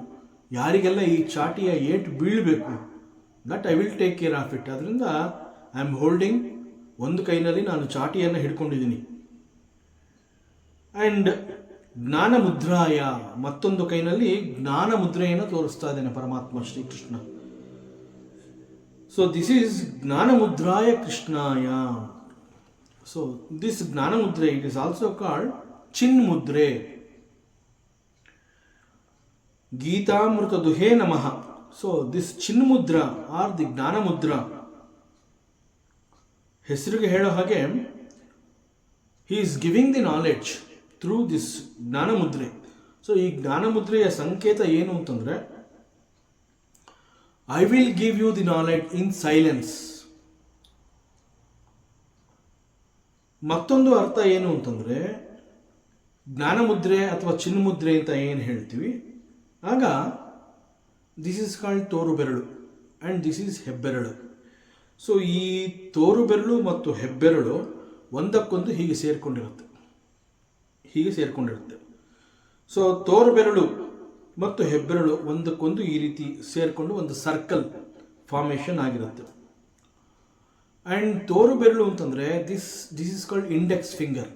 ಯಾರಿಗೆಲ್ಲ ಈ ಚಾಟಿಯ ಏಟು ಬೀಳಬೇಕು, that I will take care of it. ಅದರಿಂದ ಐ ಆಮ್ ಹೋಲ್ಡಿಂಗ್, ಒಂದು ಕೈನಲ್ಲಿ ನಾನು ಚಾಟಿಯನ್ನು ಹಿಡ್ಕೊಂಡಿದ್ದೀನಿ. ಆ್ಯಂಡ್ ಜ್ಞಾನ ಮುದ್ರಾಯ, ಮತ್ತೊಂದು ಕೈನಲ್ಲಿ ಜ್ಞಾನ ಮುದ್ರೆಯನ್ನು ತೋರಿಸ್ತಾ ಇದ್ದೇನೆ ಪರಮಾತ್ಮ Shrikrishna. So this is Gnana Mudraya Krishnaya. So this Gnana Mudra, it is also called Chin Mudre. Gita Amrita Duhe Namaha. So this Chin Mudra or the Gnana Mudra, ಹೆಸರಿಗೆ ಹೇಳೋ ಹಾಗೆ he is giving the knowledge through this Gnana Mudre. So ಈ ಜ್ಞಾನ ಮುದ್ರೆಯ ಸಂಕೇತ ಏನು ಅಂತಂದರೆ, I will give you the knowledge in silence. ಮತ್ತೊಂದು ಅರ್ಥ ಏನು ಅಂತಂದರೆ, ಜ್ಞಾನ ಮುದ್ರೆ ಅಥವಾ ಚಿನ್ಮುದ್ರೆ ಅಂತ ಏನು ಹೇಳ್ತೀವಿ, ಆಗ ದಿಸ್ ಇಸ್ ಕಾಲ್ಡ್ ತೋರು ಬೆರಳು ಆ್ಯಂಡ್ ದಿಸ್ ಈಸ್ ಹೆಬ್ಬೆರಳು. ಸೊ ಈ ತೋರು ಬೆರಳು ಮತ್ತು ಹೆಬ್ಬೆರಳು ಒಂದಕ್ಕೊಂದು ಹೀಗೆ ಸೇರಿಕೊಂಡಿರುತ್ತೆ. ಸೊ ತೋರು ಬೆರಳು ಮತ್ತು ಹೆಬ್ಬೆರಳು ಒಂದಕ್ಕೊಂದು ಈ ರೀತಿ ಸೇರಿಕೊಂಡು ಒಂದು ಸರ್ಕಲ್ ಫಾರ್ಮೇಷನ್ ಆಗಿರುತ್ತೆ. ಆ್ಯಂಡ್ ತೋರು ಬೆರಳು ಅಂತಂದರೆ this is called index finger.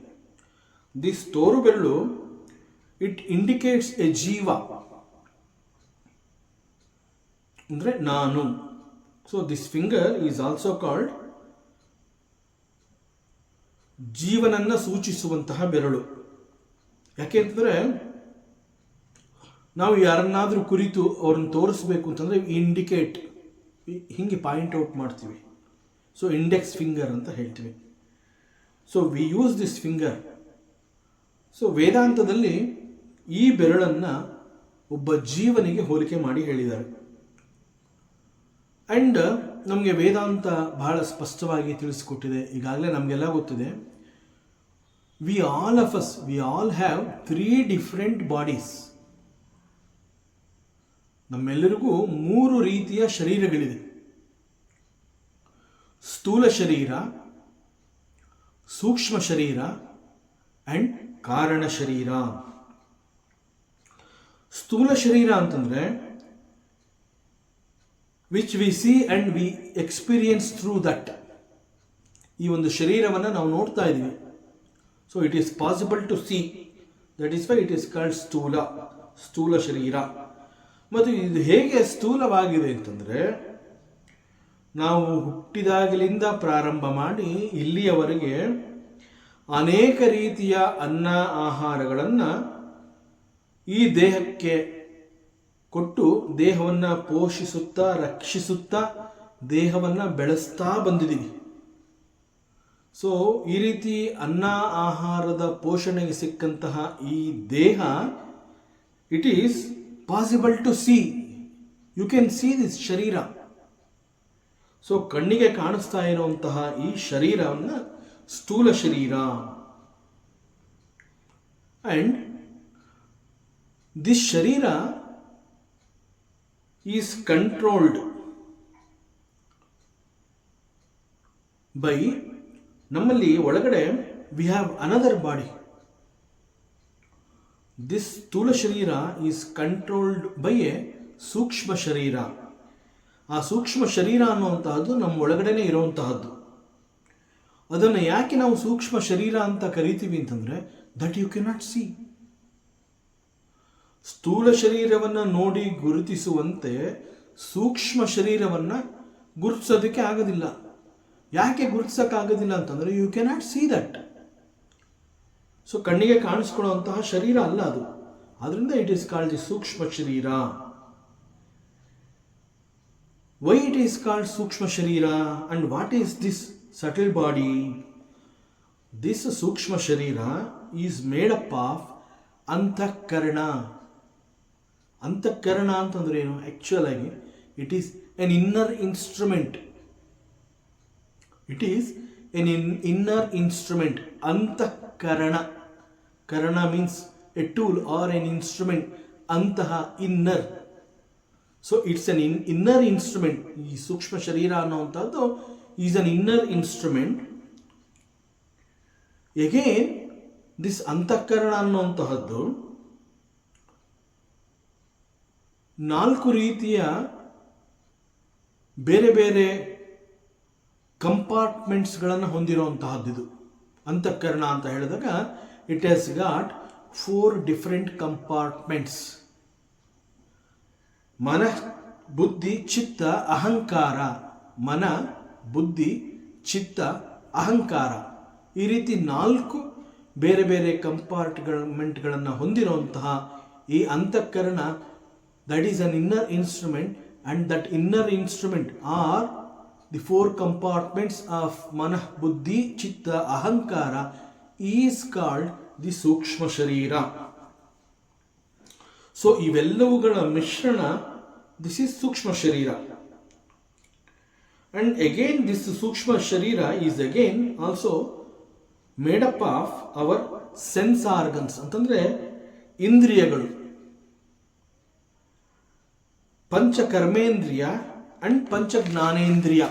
This ತೋರು ಬೆರಳು ಇಟ್ ಇಂಡಿಕೇಟ್ಸ್ ಎ ಜೀವ, ಅಂದರೆ ನಾನು. So this finger is also called ಜೀವನನ್ನು ಸೂಚಿಸುವಂತಹ ಬೆರಳು. ಯಾಕೆ ಅಂತಂದರೆ, ನಾವು ಯಾರನ್ನಾದರೂ ಕುರಿತು ಅವ್ರನ್ನ ತೋರಿಸ್ಬೇಕು ಅಂತಂದರೆ ಇಂಡಿಕೇಟ್, ಹೀಗೆ ಪಾಯಿಂಟ್ ಔಟ್ ಮಾಡ್ತೀವಿ. ಸೊ ಇಂಡೆಕ್ಸ್ ಫಿಂಗರ್ ಅಂತ ಹೇಳ್ತೀವಿ. So we use this finger. So ವೇದಾಂತದಲ್ಲಿ ಈ ಬೆರಳನ್ನು ಒಬ್ಬ ಜೀವನಿಗೆ ಹೋಲಿಕೆ ಮಾಡಿ ಹೇಳಿದ್ದಾರೆ. ಆ್ಯಂಡ್ ನಮಗೆ ವೇದಾಂತ ಬಹಳ ಸ್ಪಷ್ಟವಾಗಿ ತಿಳಿಸಿಕೊಟ್ಟಿದೆ. ಈಗಾಗಲೇ ನಮಗೆಲ್ಲ ಗೊತ್ತಿದೆ, we all have 3 different bodies. ನಮ್ಮೆಲ್ಲರಿಗೂ 3 ರೀತಿಯ ಶರೀರಗಳಿದೆ. ಸ್ಥೂಲ ಶರೀರ, ಸೂಕ್ಷ್ಮ ಶರೀರ ಆ್ಯಂಡ್ ಕಾರಣ ಶರೀರ. ಸ್ಥೂಲ ಶರೀರ ಅಂತಂದರೆ which we see and we experience through that. ಈ ಒಂದು ಶರೀರವನ್ನು ನಾವು ನೋಡ್ತಾ ಇದ್ದೀವಿ. So it is possible to see, that is why it is called sthula sharira. ಮತ್ತು ಇದು ಹೇಗೆ ಸ್ಥೂಲವಾಗಿದೆ ಅಂತಂದರೆ, ನಾವು ಹುಟ್ಟಿದಾಗಲಿಂದ ಪ್ರಾರಂಭ ಮಾಡಿ ಇಲ್ಲಿಯವರೆಗೆ ಅನೇಕ ರೀತಿಯ ಅನ್ನ ಆಹಾರಗಳನ್ನು ಈ ದೇಹಕ್ಕೆ ಕೊಟ್ಟು ದೇಹವನ್ನು ಪೋಷಿಸುತ್ತಾ ರಕ್ಷಿಸುತ್ತಾ ದೇಹವನ್ನು ಬೆಳೆಸ್ತಾ ಬಂದಿದ್ದೀವಿ. ಸೊ ಈ ರೀತಿ ಅನ್ನ ಆಹಾರದ ಪೋಷಣೆಗೆ ಸಿಕ್ಕಂತಹ ಈ ದೇಹ, it is possible to see. You can see this sharira. So ಕಣ್ಣಿಗೆ ಕಾಣಿಸ್ತಾ ಇರುವಂತಹ ಈ ಶರೀರವನ್ನು ಸ್ಥೂಲ ಶರೀರ. And this sharira is controlled by, ನಮ್ಮಲ್ಲಿ ಒಳಗಡೆ we have another body. This sthula sharira is controlled by A ಸೂಕ್ಷ್ಮ ಶರೀರ. ಆ ಸೂಕ್ಷ್ಮ ಶರೀರ ಅನ್ನುವಂತಹದ್ದು ನಮ್ಮ ಒಳಗಡೆನೆ ಇರುವಂತಹದ್ದು. ಅದನ್ನು ಯಾಕೆ ನಾವು ಸೂಕ್ಷ್ಮ ಶರೀರ ಅಂತ ಕರಿತೀವಿ ಅಂತಂದ್ರೆ, ದಟ್ ಯು ಕೆನಾಟ್ ಸಿ. ಸ್ಥೂಲ ಶರೀರವನ್ನು ನೋಡಿ ಗುರುತಿಸುವಂತೆ ಸೂಕ್ಷ್ಮ ಶರೀರವನ್ನು ಗುರುತಿಸೋದಕ್ಕೆ ಆಗೋದಿಲ್ಲ. ಯಾಕೆ ಗುರುತಿಸೋಕ್ಕಾಗೋದಿಲ್ಲ ಅಂತಂದರೆ, you cannot see that. So ಕಣ್ಣಿಗೆ ಕಾಣಿಸ್ಕೊಳ್ಳುವಂತಹ ಶರೀರ ಅಲ್ಲ ಅದು. ಆದ್ರಿಂದ ಇಟ್ ಈಸ್ ಕಾಲ್ಡ್ ದಿ ಸೂಕ್ಷ್ಮ ಶರೀರ. ವೈ ಇಟ್ ಈಸ್ ಕಾಲ್ಡ್ ಸೂಕ್ಷ್ಮ ಶರೀರ and what is this subtle body? This ಸೂಕ್ಷ್ಮ ಶರೀರ ಈಸ್ ಮೇಡ್ ಅಪ್ ಆಫ್ ಅಂತಃಕರಣ. ಅಂತಃಕರಣ ಅಂತಂದ್ರೆ ಏನು? ಆಕ್ಚುಯಲ್ ಆಗಿ it is an inner instrument. It is an inner instrument. Antahkarana, karana means a tool or an instrument. ಅಂತಹ inner. So it's an inner instrument. ಈ ಸೂಕ್ಷ್ಮ ಶರೀರ ಅನ್ನುವಂಥದ್ದು is an inner instrument. Again this antahkarana ಅನ್ನುವಂತಹದ್ದು 4 ರೀತಿಯ ಬೇರೆ ಬೇರೆ ಕಂಪಾರ್ಟ್ಮೆಂಟ್ಸ್ಗಳನ್ನು ಹೊಂದಿರುವಂತಹದ್ದು. ಇದು ಅಂತಃಕರಣ ಅಂತ ಹೇಳಿದಾಗ it has got 4 different compartments. ಮನ, ಬುದ್ಧಿ, ಚಿತ್ತ, ಅಹಂಕಾರ. ಮನ, ಬುದ್ಧಿ, ಚಿತ್ತ, ಅಹಂಕಾರ. ಈ ರೀತಿ 4 ಬೇರೆ ಬೇರೆ ಕಂಪಾರ್ಟ್ಮೆಂಟ್ಗಳನ್ನು ಹೊಂದಿರುವಂತಹ ಈ ಅಂತಃಕರಣ, that is an inner instrument, and that inner instrument are the 4 compartments of Manah, Buddhi, Chitta, Ahankara is called the Sukshma Sharira. So ಇವೆಲ್ಲವುಗಳ ಮಿಶ್ರಣ, this is Sukshma Sharira. And again this Sukshma Sharira is again also made up of our sense organs. ಅಂತಂದ್ರೆ ಇಂದ್ರಿಯಗಳು, ಪಂಚ ಕರ್ಮೇಂದ್ರಿಯ ಅಂಡ್ ಪಂಚ ಜ್ಞಾನೇಂದ್ರಿಯ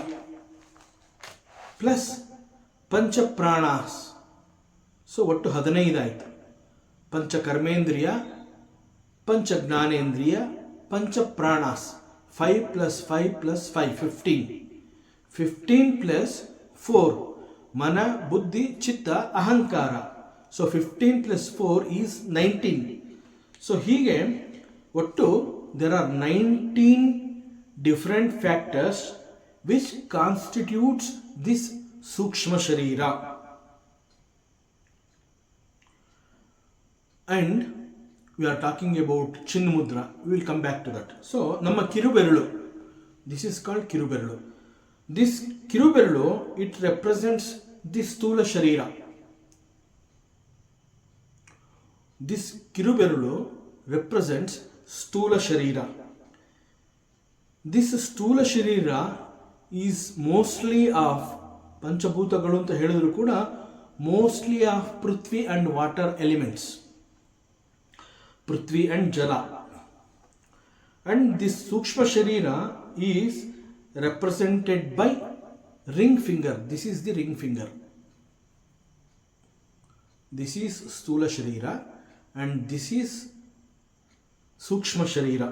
ಪ್ಲಸ್ ಪಂಚ ಪ್ರಾಣಾಸ್. ಸೊ ಒಟ್ಟು 15 ಆಯಿತು. ಪಂಚ ಕರ್ಮೇಂದ್ರಿಯ, ಪಂಚ ಜ್ಞಾನೇಂದ್ರಿಯ, ಪಂಚ ಪ್ರಾಣಾಸ್. 5 + 5 + 5 15. 15 + 4 ಮನ, ಬುದ್ಧಿ, ಚಿತ್ತ, ಅಹಂಕಾರ. So 15 + 4 is 19. ಸೊ ಹೀಗೆ ಒಟ್ಟು there are 19 different factors which constitutes this Sukshma Sharira. And we are talking about Chin Mudra. We will come back to that. So, ನಮ್ಮ ಕಿರುಬೆರಳು, this is called ಕಿರುಬೆರಳು. This ಕಿರುಬೆರಳು, it represents the Stula Sharira. This ಕಿರುಬೆರಳು represents ಸ್ಥೂಲ ಶರೀರ. This sthula sharira is mostly of, ಪಂಚಭೂತಗಳು ಅಂತ ಹೇಳಿದ್ರು ಕೂಡ mostly of Prithvi and water elements, Prithvi and ಜಲ. ಅಂಡ್ ದಿಸ್ ಸೂಕ್ಷ್ಮ ಶರೀರ is represented by ring finger. This is the ring finger. This is ಸ್ಥೂಲ ಶರೀರ ಅಂಡ್ ದಿಸ್ ಈಸ್ ಸೂಕ್ಷ್ಮ ಶರೀರ.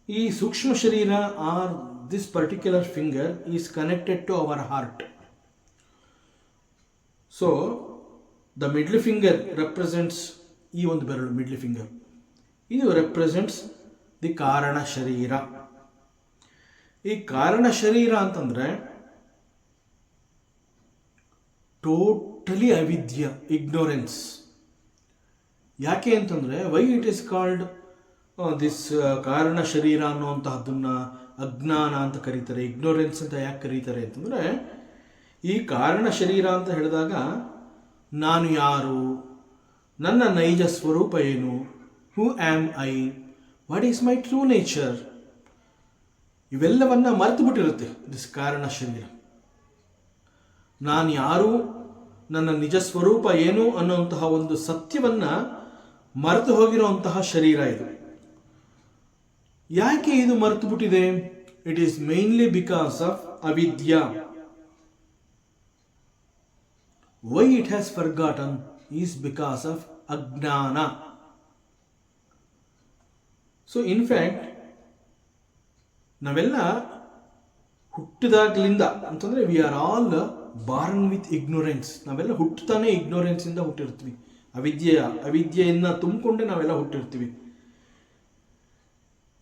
ಈ ಸೂಕ್ಷ್ಮ ಶರೀರ are this particular finger is connected to our heart. So the middle finger represents, ಈ ಒಂದು ಬೆರಳು ಮಿಡ್ಲ್ ಫಿಂಗರ್, ಇದು ರೆಪ್ರೆಸೆಂಟ್ಸ್ ದಿ ಕಾರಣ ಶರೀರ. ಈ ಕಾರಣ ಶರೀರ ಅಂತಂದರೆ ಟೋಟಲಿ ಅವಿದ್ಯ, ಇಗ್ನೋರೆನ್ಸ್. ಯಾಕೆ ಅಂತಂದರೆ Y it is called this ಕಾರಣ ಶರೀರ ಅನ್ನುವಂತಹದ್ದನ್ನು ಅಜ್ಞಾನ ಅಂತ ಕರೀತಾರೆ, ಇಗ್ನೋರೆನ್ಸ್ ಅಂತ ಯಾಕೆ ಕರೀತಾರೆ ಅಂತಂದರೆ, ಈ ಕಾರಣ ಶರೀರ ಅಂತ ಹೇಳಿದಾಗ ನಾನು ಯಾರು, ನನ್ನ ನೈಜ ಸ್ವರೂಪ ಏನು, who am I, what is my true nature, ಇವೆಲ್ಲವನ್ನ ಮರೆತು ಬಿಟ್ಟಿರುತ್ತೆ ದಿಸ್ ಕಾರಣ ಶರೀರ. ನಾನು ಯಾರು, ನನ್ನ ನಿಜ ಸ್ವರೂಪ ಏನು ಅನ್ನುವಂತಹ ಒಂದು ಸತ್ಯವನ್ನು ಮರೆತು ಹೋಗಿರುವಂತಹ ಶರೀರ ಇದು. ಯಾಕೆ ಇದು ಮರೆತು ಬಿಟ್ಟಿದೆ? It is mainly because of avidya. Why it has forgotten is because of ajnana. So in fact ನಾವೆಲ್ಲ ಹುಟ್ಟಿದಾಗ್ಲಿಂದ ಅಂತಂದರೆ we are all born with ignorance. ನಾವೆಲ್ಲ ಹುಟ್ಟುತ್ತಾನೆ ಇಗ್ನೋರೆನ್ಸಿಂದ ಹುಟ್ಟಿರ್ತೀವಿ, ಅವಿದ್ಯೆಯನ್ನು ತುಂಬಿಕೊಂಡೆ ನಾವೆಲ್ಲ ಹುಟ್ಟಿರ್ತೀವಿ.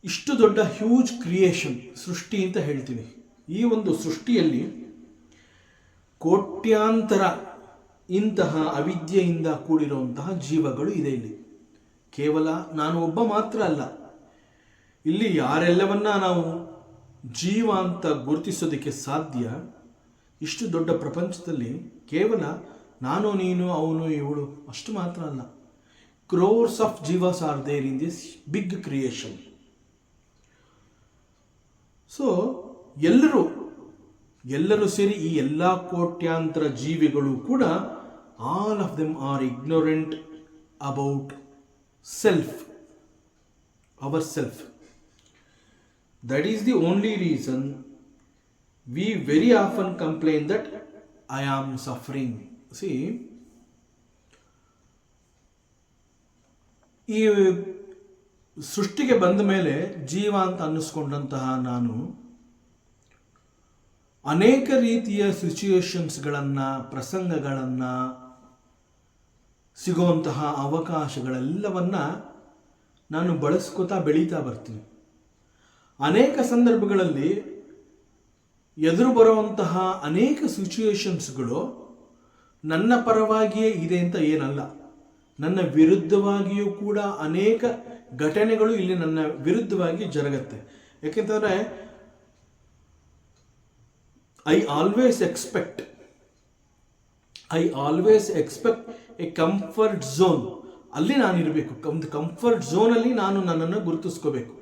ಇಷ್ಟು ದೊಡ್ಡ ಹ್ಯೂಜ್ ಕ್ರಿಯೇಷನ್, ಸೃಷ್ಟಿ ಅಂತ ಹೇಳ್ತೀವಿ. ಈ ಒಂದು ಸೃಷ್ಟಿಯಲ್ಲಿ ಕೋಟ್ಯಾಂತರ ಇಂತಹ ಅವಿದ್ಯೆಯಿಂದ ಕೂಡಿರುವಂತಹ ಜೀವಗಳು ಇದೆ. ಇಲ್ಲಿ ಕೇವಲ ನಾನು ಒಬ್ಬ ಮಾತ್ರ ಅಲ್ಲ, ಇಲ್ಲಿ ಯಾರೆಲ್ಲವನ್ನ ನಾವು ಜೀವ ಅಂತ ಗುರುತಿಸೋದಕ್ಕೆ ಸಾಧ್ಯ. ಇಷ್ಟು ದೊಡ್ಡ ಪ್ರಪಂಚದಲ್ಲಿ ಕೇವಲ ನಾನು, ನೀನು, ಅವನು, ಇವಳು ಅಷ್ಟು ಮಾತ್ರ ಅಲ್ಲ. Crores of jivas are there in this big creation. So ಎಲ್ಲರೂ ಸೇರಿ ಈ ಎಲ್ಲ ಕೋಟ್ಯಾಂತರ ಜೀವಿಗಳು ಕೂಡ all of them are ignorant about self, our self. That is the only reason we very often complain that I am suffering. See, ಈ ಸೃಷ್ಟಿಗೆ ಬಂದ ಮೇಲೆ ಜೀವ ಅಂತ ಅನ್ನಿಸ್ಕೊಂಡಂತಹ ನಾನು ಅನೇಕ ರೀತಿಯ ಸಿಚುಯೇಷನ್ಸ್ಗಳನ್ನು, ಪ್ರಸಂಗಗಳನ್ನು, ಸಿಗುವಂತಹ ಅವಕಾಶಗಳೆಲ್ಲವನ್ನ ನಾನು ಬಳಸ್ಕೋತಾ ಬೆಳೀತಾ ಬರ್ತೀನಿ. ಅನೇಕ ಸಂದರ್ಭಗಳಲ್ಲಿ ಎದುರು ಬರುವಂತಹ ಅನೇಕ ಸಿಚುಯೇಷನ್ಸ್ಗಳು ನನ್ನ ಪರವಾಗಿಯೇ ಇದೆ ಅಂತ ಏನಲ್ಲ, ನನ್ನ ವಿರುದ್ಧವಾಗಿಯೂ ಕೂಡ ಅನೇಕ ಘಟನೆಗಳು ಇಲ್ಲಿ ನನ್ನ ವಿರುದ್ಧವಾಗಿ ಜರುಗತ್ತೆ. ಯಾಕೆಂತಂದರೆ I always expect A comfort zone. ಅಲ್ಲಿ ನಾನಿರಬೇಕು, ಒಂದು ಕಂಫರ್ಟ್ ಝೋನಲ್ಲಿ ನಾನು ನನ್ನನ್ನು ಗುರುತಿಸ್ಕೋಬೇಕು.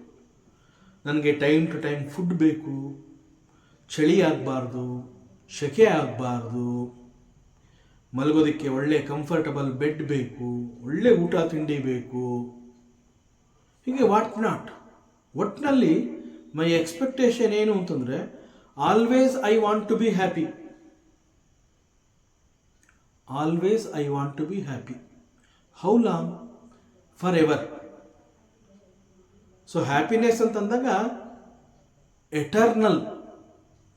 ನನಗೆ ಟೈಮ್ ಟು ಟೈಮ್ ಫುಡ್ ಬೇಕು, ಚಳಿ ಆಗಬಾರ್ದು, ಸೆಕೆ ಆಗಬಾರ್ದು, ಮಲಗೋದಕ್ಕೆ ಒಳ್ಳೆ ಕಂಫರ್ಟಬಲ್ ಬೆಡ್ ಬೇಕು, ಒಳ್ಳೆ ಊಟ ತಿಂಡಿ ಬೇಕು, ಹೀಗೆ ವಾಟ್ ನಾಟ್. ಒಟ್ಟಿನಲ್ಲಿ ಮೈ ಎಕ್ಸ್ಪೆಕ್ಟೇಷನ್ ಏನು ಅಂತಂದರೆ always I want to be happy. Always I want to be happy. How long? Forever. So happiness ಅಂತಂದಾಗ ಎಟರ್ನಲ್,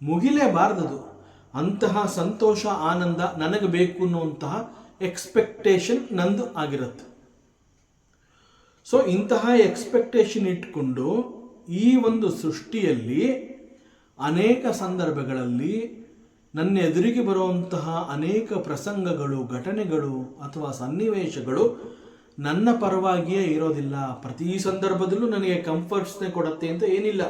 ಮುಗಿಲೇಬಾರ್ದದು. ಅಂತಹ ಸಂತೋಷ, ಆನಂದ ನನಗೆ ಬೇಕು ಅನ್ನುವಂತಹ ಎಕ್ಸ್ಪೆಕ್ಟೇಷನ್ ನಂದು ಆಗಿರುತ್ತೆ. ಸೊ ಇಂತಹ ಎಕ್ಸ್ಪೆಕ್ಟೇಷನ್ ಇಟ್ಕೊಂಡು ಈ ಒಂದು ಸೃಷ್ಟಿಯಲ್ಲಿ ಅನೇಕ ಸಂದರ್ಭಗಳಲ್ಲಿ ನನ್ನ ಎದುರಿಗೆ ಬರುವಂತಹ ಅನೇಕ ಪ್ರಸಂಗಗಳು, ಘಟನೆಗಳು ಅಥವಾ ಸನ್ನಿವೇಶಗಳು ನನ್ನ ಪರವಾಗಿಯೇ ಇರೋದಿಲ್ಲ. ಪ್ರತಿ ಸಂದರ್ಭದಲ್ಲೂ ನನಗೆ ಕಂಫರ್ಟ್ಸ್ನೇ ಕೊಡುತ್ತೆ ಅಂತ ಏನಿಲ್ಲ.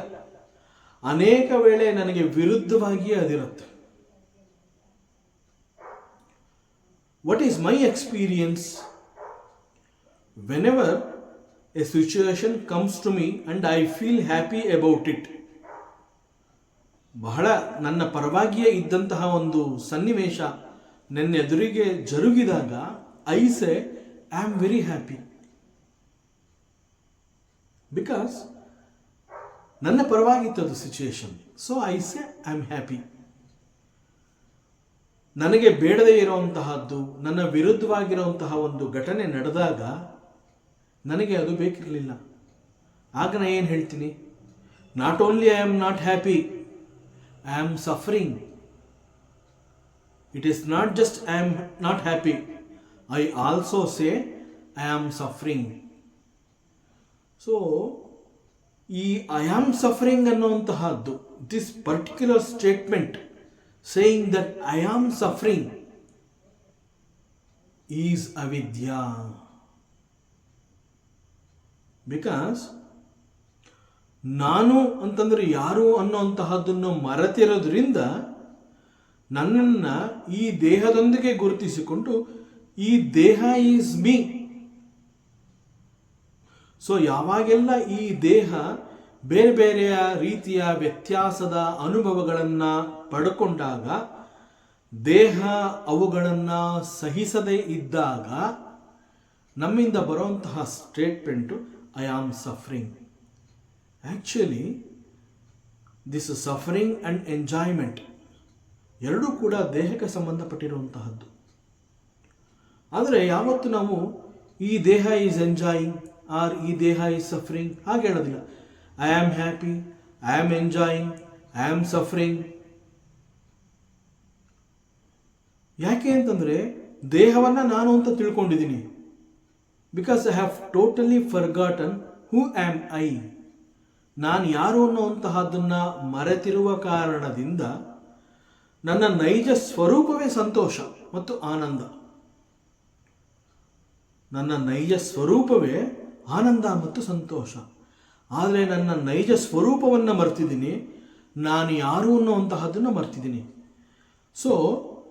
ಅನೇಕ ವೇಳೆ ನನಗೆ ವಿರುದ್ಧವಾಗಿಯೇ ಅದಿರುತ್ತೆ. What is my experience? Whenever a situation comes to me and I feel happy about it, ಬಹಳ ನನ್ನ ಪರವಾಗಿಯೇ ಇದ್ದಂತಹ ಒಂದು ಸನ್ನಿವೇಶ ನನ್ನ ಎದುರಿಗೆ ಜರುಗಿದಾಗ I say I am very happy because ನನ್ನ ಪರವಾಗಿತ್ತು situation. So I say I am happy. ನನಗೆ ಬೇಡದೇ ಇರುವಂತಹದ್ದು, ನನ್ನ ವಿರುದ್ಧವಾಗಿರುವಂತಹ ಒಂದು ಘಟನೆ ನಡೆದಾಗ ನನಗೆ ಅದು ಬೇಕಿರಲಿಲ್ಲ. ಆಗ ನಾನು ಏನು ಹೇಳ್ತೀನಿ? Not only I am not happy, I am suffering. It is not just I am not happy, I also say I am suffering. So ಈ ಐ ಆಮ್ ಸಫರಿಂಗ್ ಅನ್ನುವಂತಹದ್ದು, this particular statement saying that I am suffering is ಅವಿದ್ಯಾ. ಬಿಕಾಸ್ ನಾನು ಅಂತಂದ್ರೆ ಯಾರು ಅನ್ನುವಂತಹದ್ದನ್ನು ಮರೆತಿರೋದ್ರಿಂದ ನನ್ನನ್ನು ಈ ದೇಹದೊಂದಿಗೆ ಗುರುತಿಸಿಕೊಂಡು ಈ ದೇಹ ಈಸ್ ಮೀ. ಸೊ ಯಾವಾಗೆಲ್ಲ ಈ ದೇಹ ಬೇರೆ ಬೇರೆಯ ರೀತಿಯ ವ್ಯತ್ಯಾಸದ ಅನುಭವಗಳನ್ನು ಪಡ್ಕೊಂಡಾಗ, ದೇಹ ಅವುಗಳನ್ನು ಸಹಿಸದೇ ಇದ್ದಾಗ ನಮ್ಮಿಂದ ಬರುವಂತಹ statement I am suffering. Actually this suffering and enjoyment ಎರಡೂ ಕೂಡ ದೇಹಕ್ಕೆ ಸಂಬಂಧಪಟ್ಟಿರುವಂತಹದ್ದು. ಆದರೆ ಯಾವತ್ತು ನಾವು ಈ ದೇಹ ಈಸ್ ಎಂಜಾಯಿಂಗ್ ಆರ್ ಈ ದೇಹ ಈಸ್ ಸಫರಿಂಗ್ ಹಾಗೆ ಹೇಳೋದಿಲ್ಲ. I am happy, I am enjoying, I am suffering. ಯಾಕೆ ಅಂತಂದರೆ ದೇಹವನ್ನು ನಾನು ಅಂತ ತಿಳ್ಕೊಂಡಿದ್ದೀನಿ. Because I have totally forgotten who am I. ನಾನು ಯಾರು ಅನ್ನುವಂತಹದ್ದನ್ನು ಮರೆತಿರುವ ಕಾರಣದಿಂದ ನನ್ನ ನೈಜ ಸ್ವರೂಪವೇ ಸಂತೋಷ ಮತ್ತು ಆನಂದ. ನನ್ನ ನೈಜ ಸ್ವರೂಪವೇ ಆನಂದ ಮತ್ತು ಸಂತೋಷ. ಆದರೆ ನನ್ನ ನೈಜ ಸ್ವರೂಪವನ್ನು ಮರ್ತಿದ್ದೀನಿ, ನಾನು ಯಾರು ಅನ್ನುವಂತಹದ್ದನ್ನು ಮರ್ತಿದ್ದೀನಿ. ಸೊ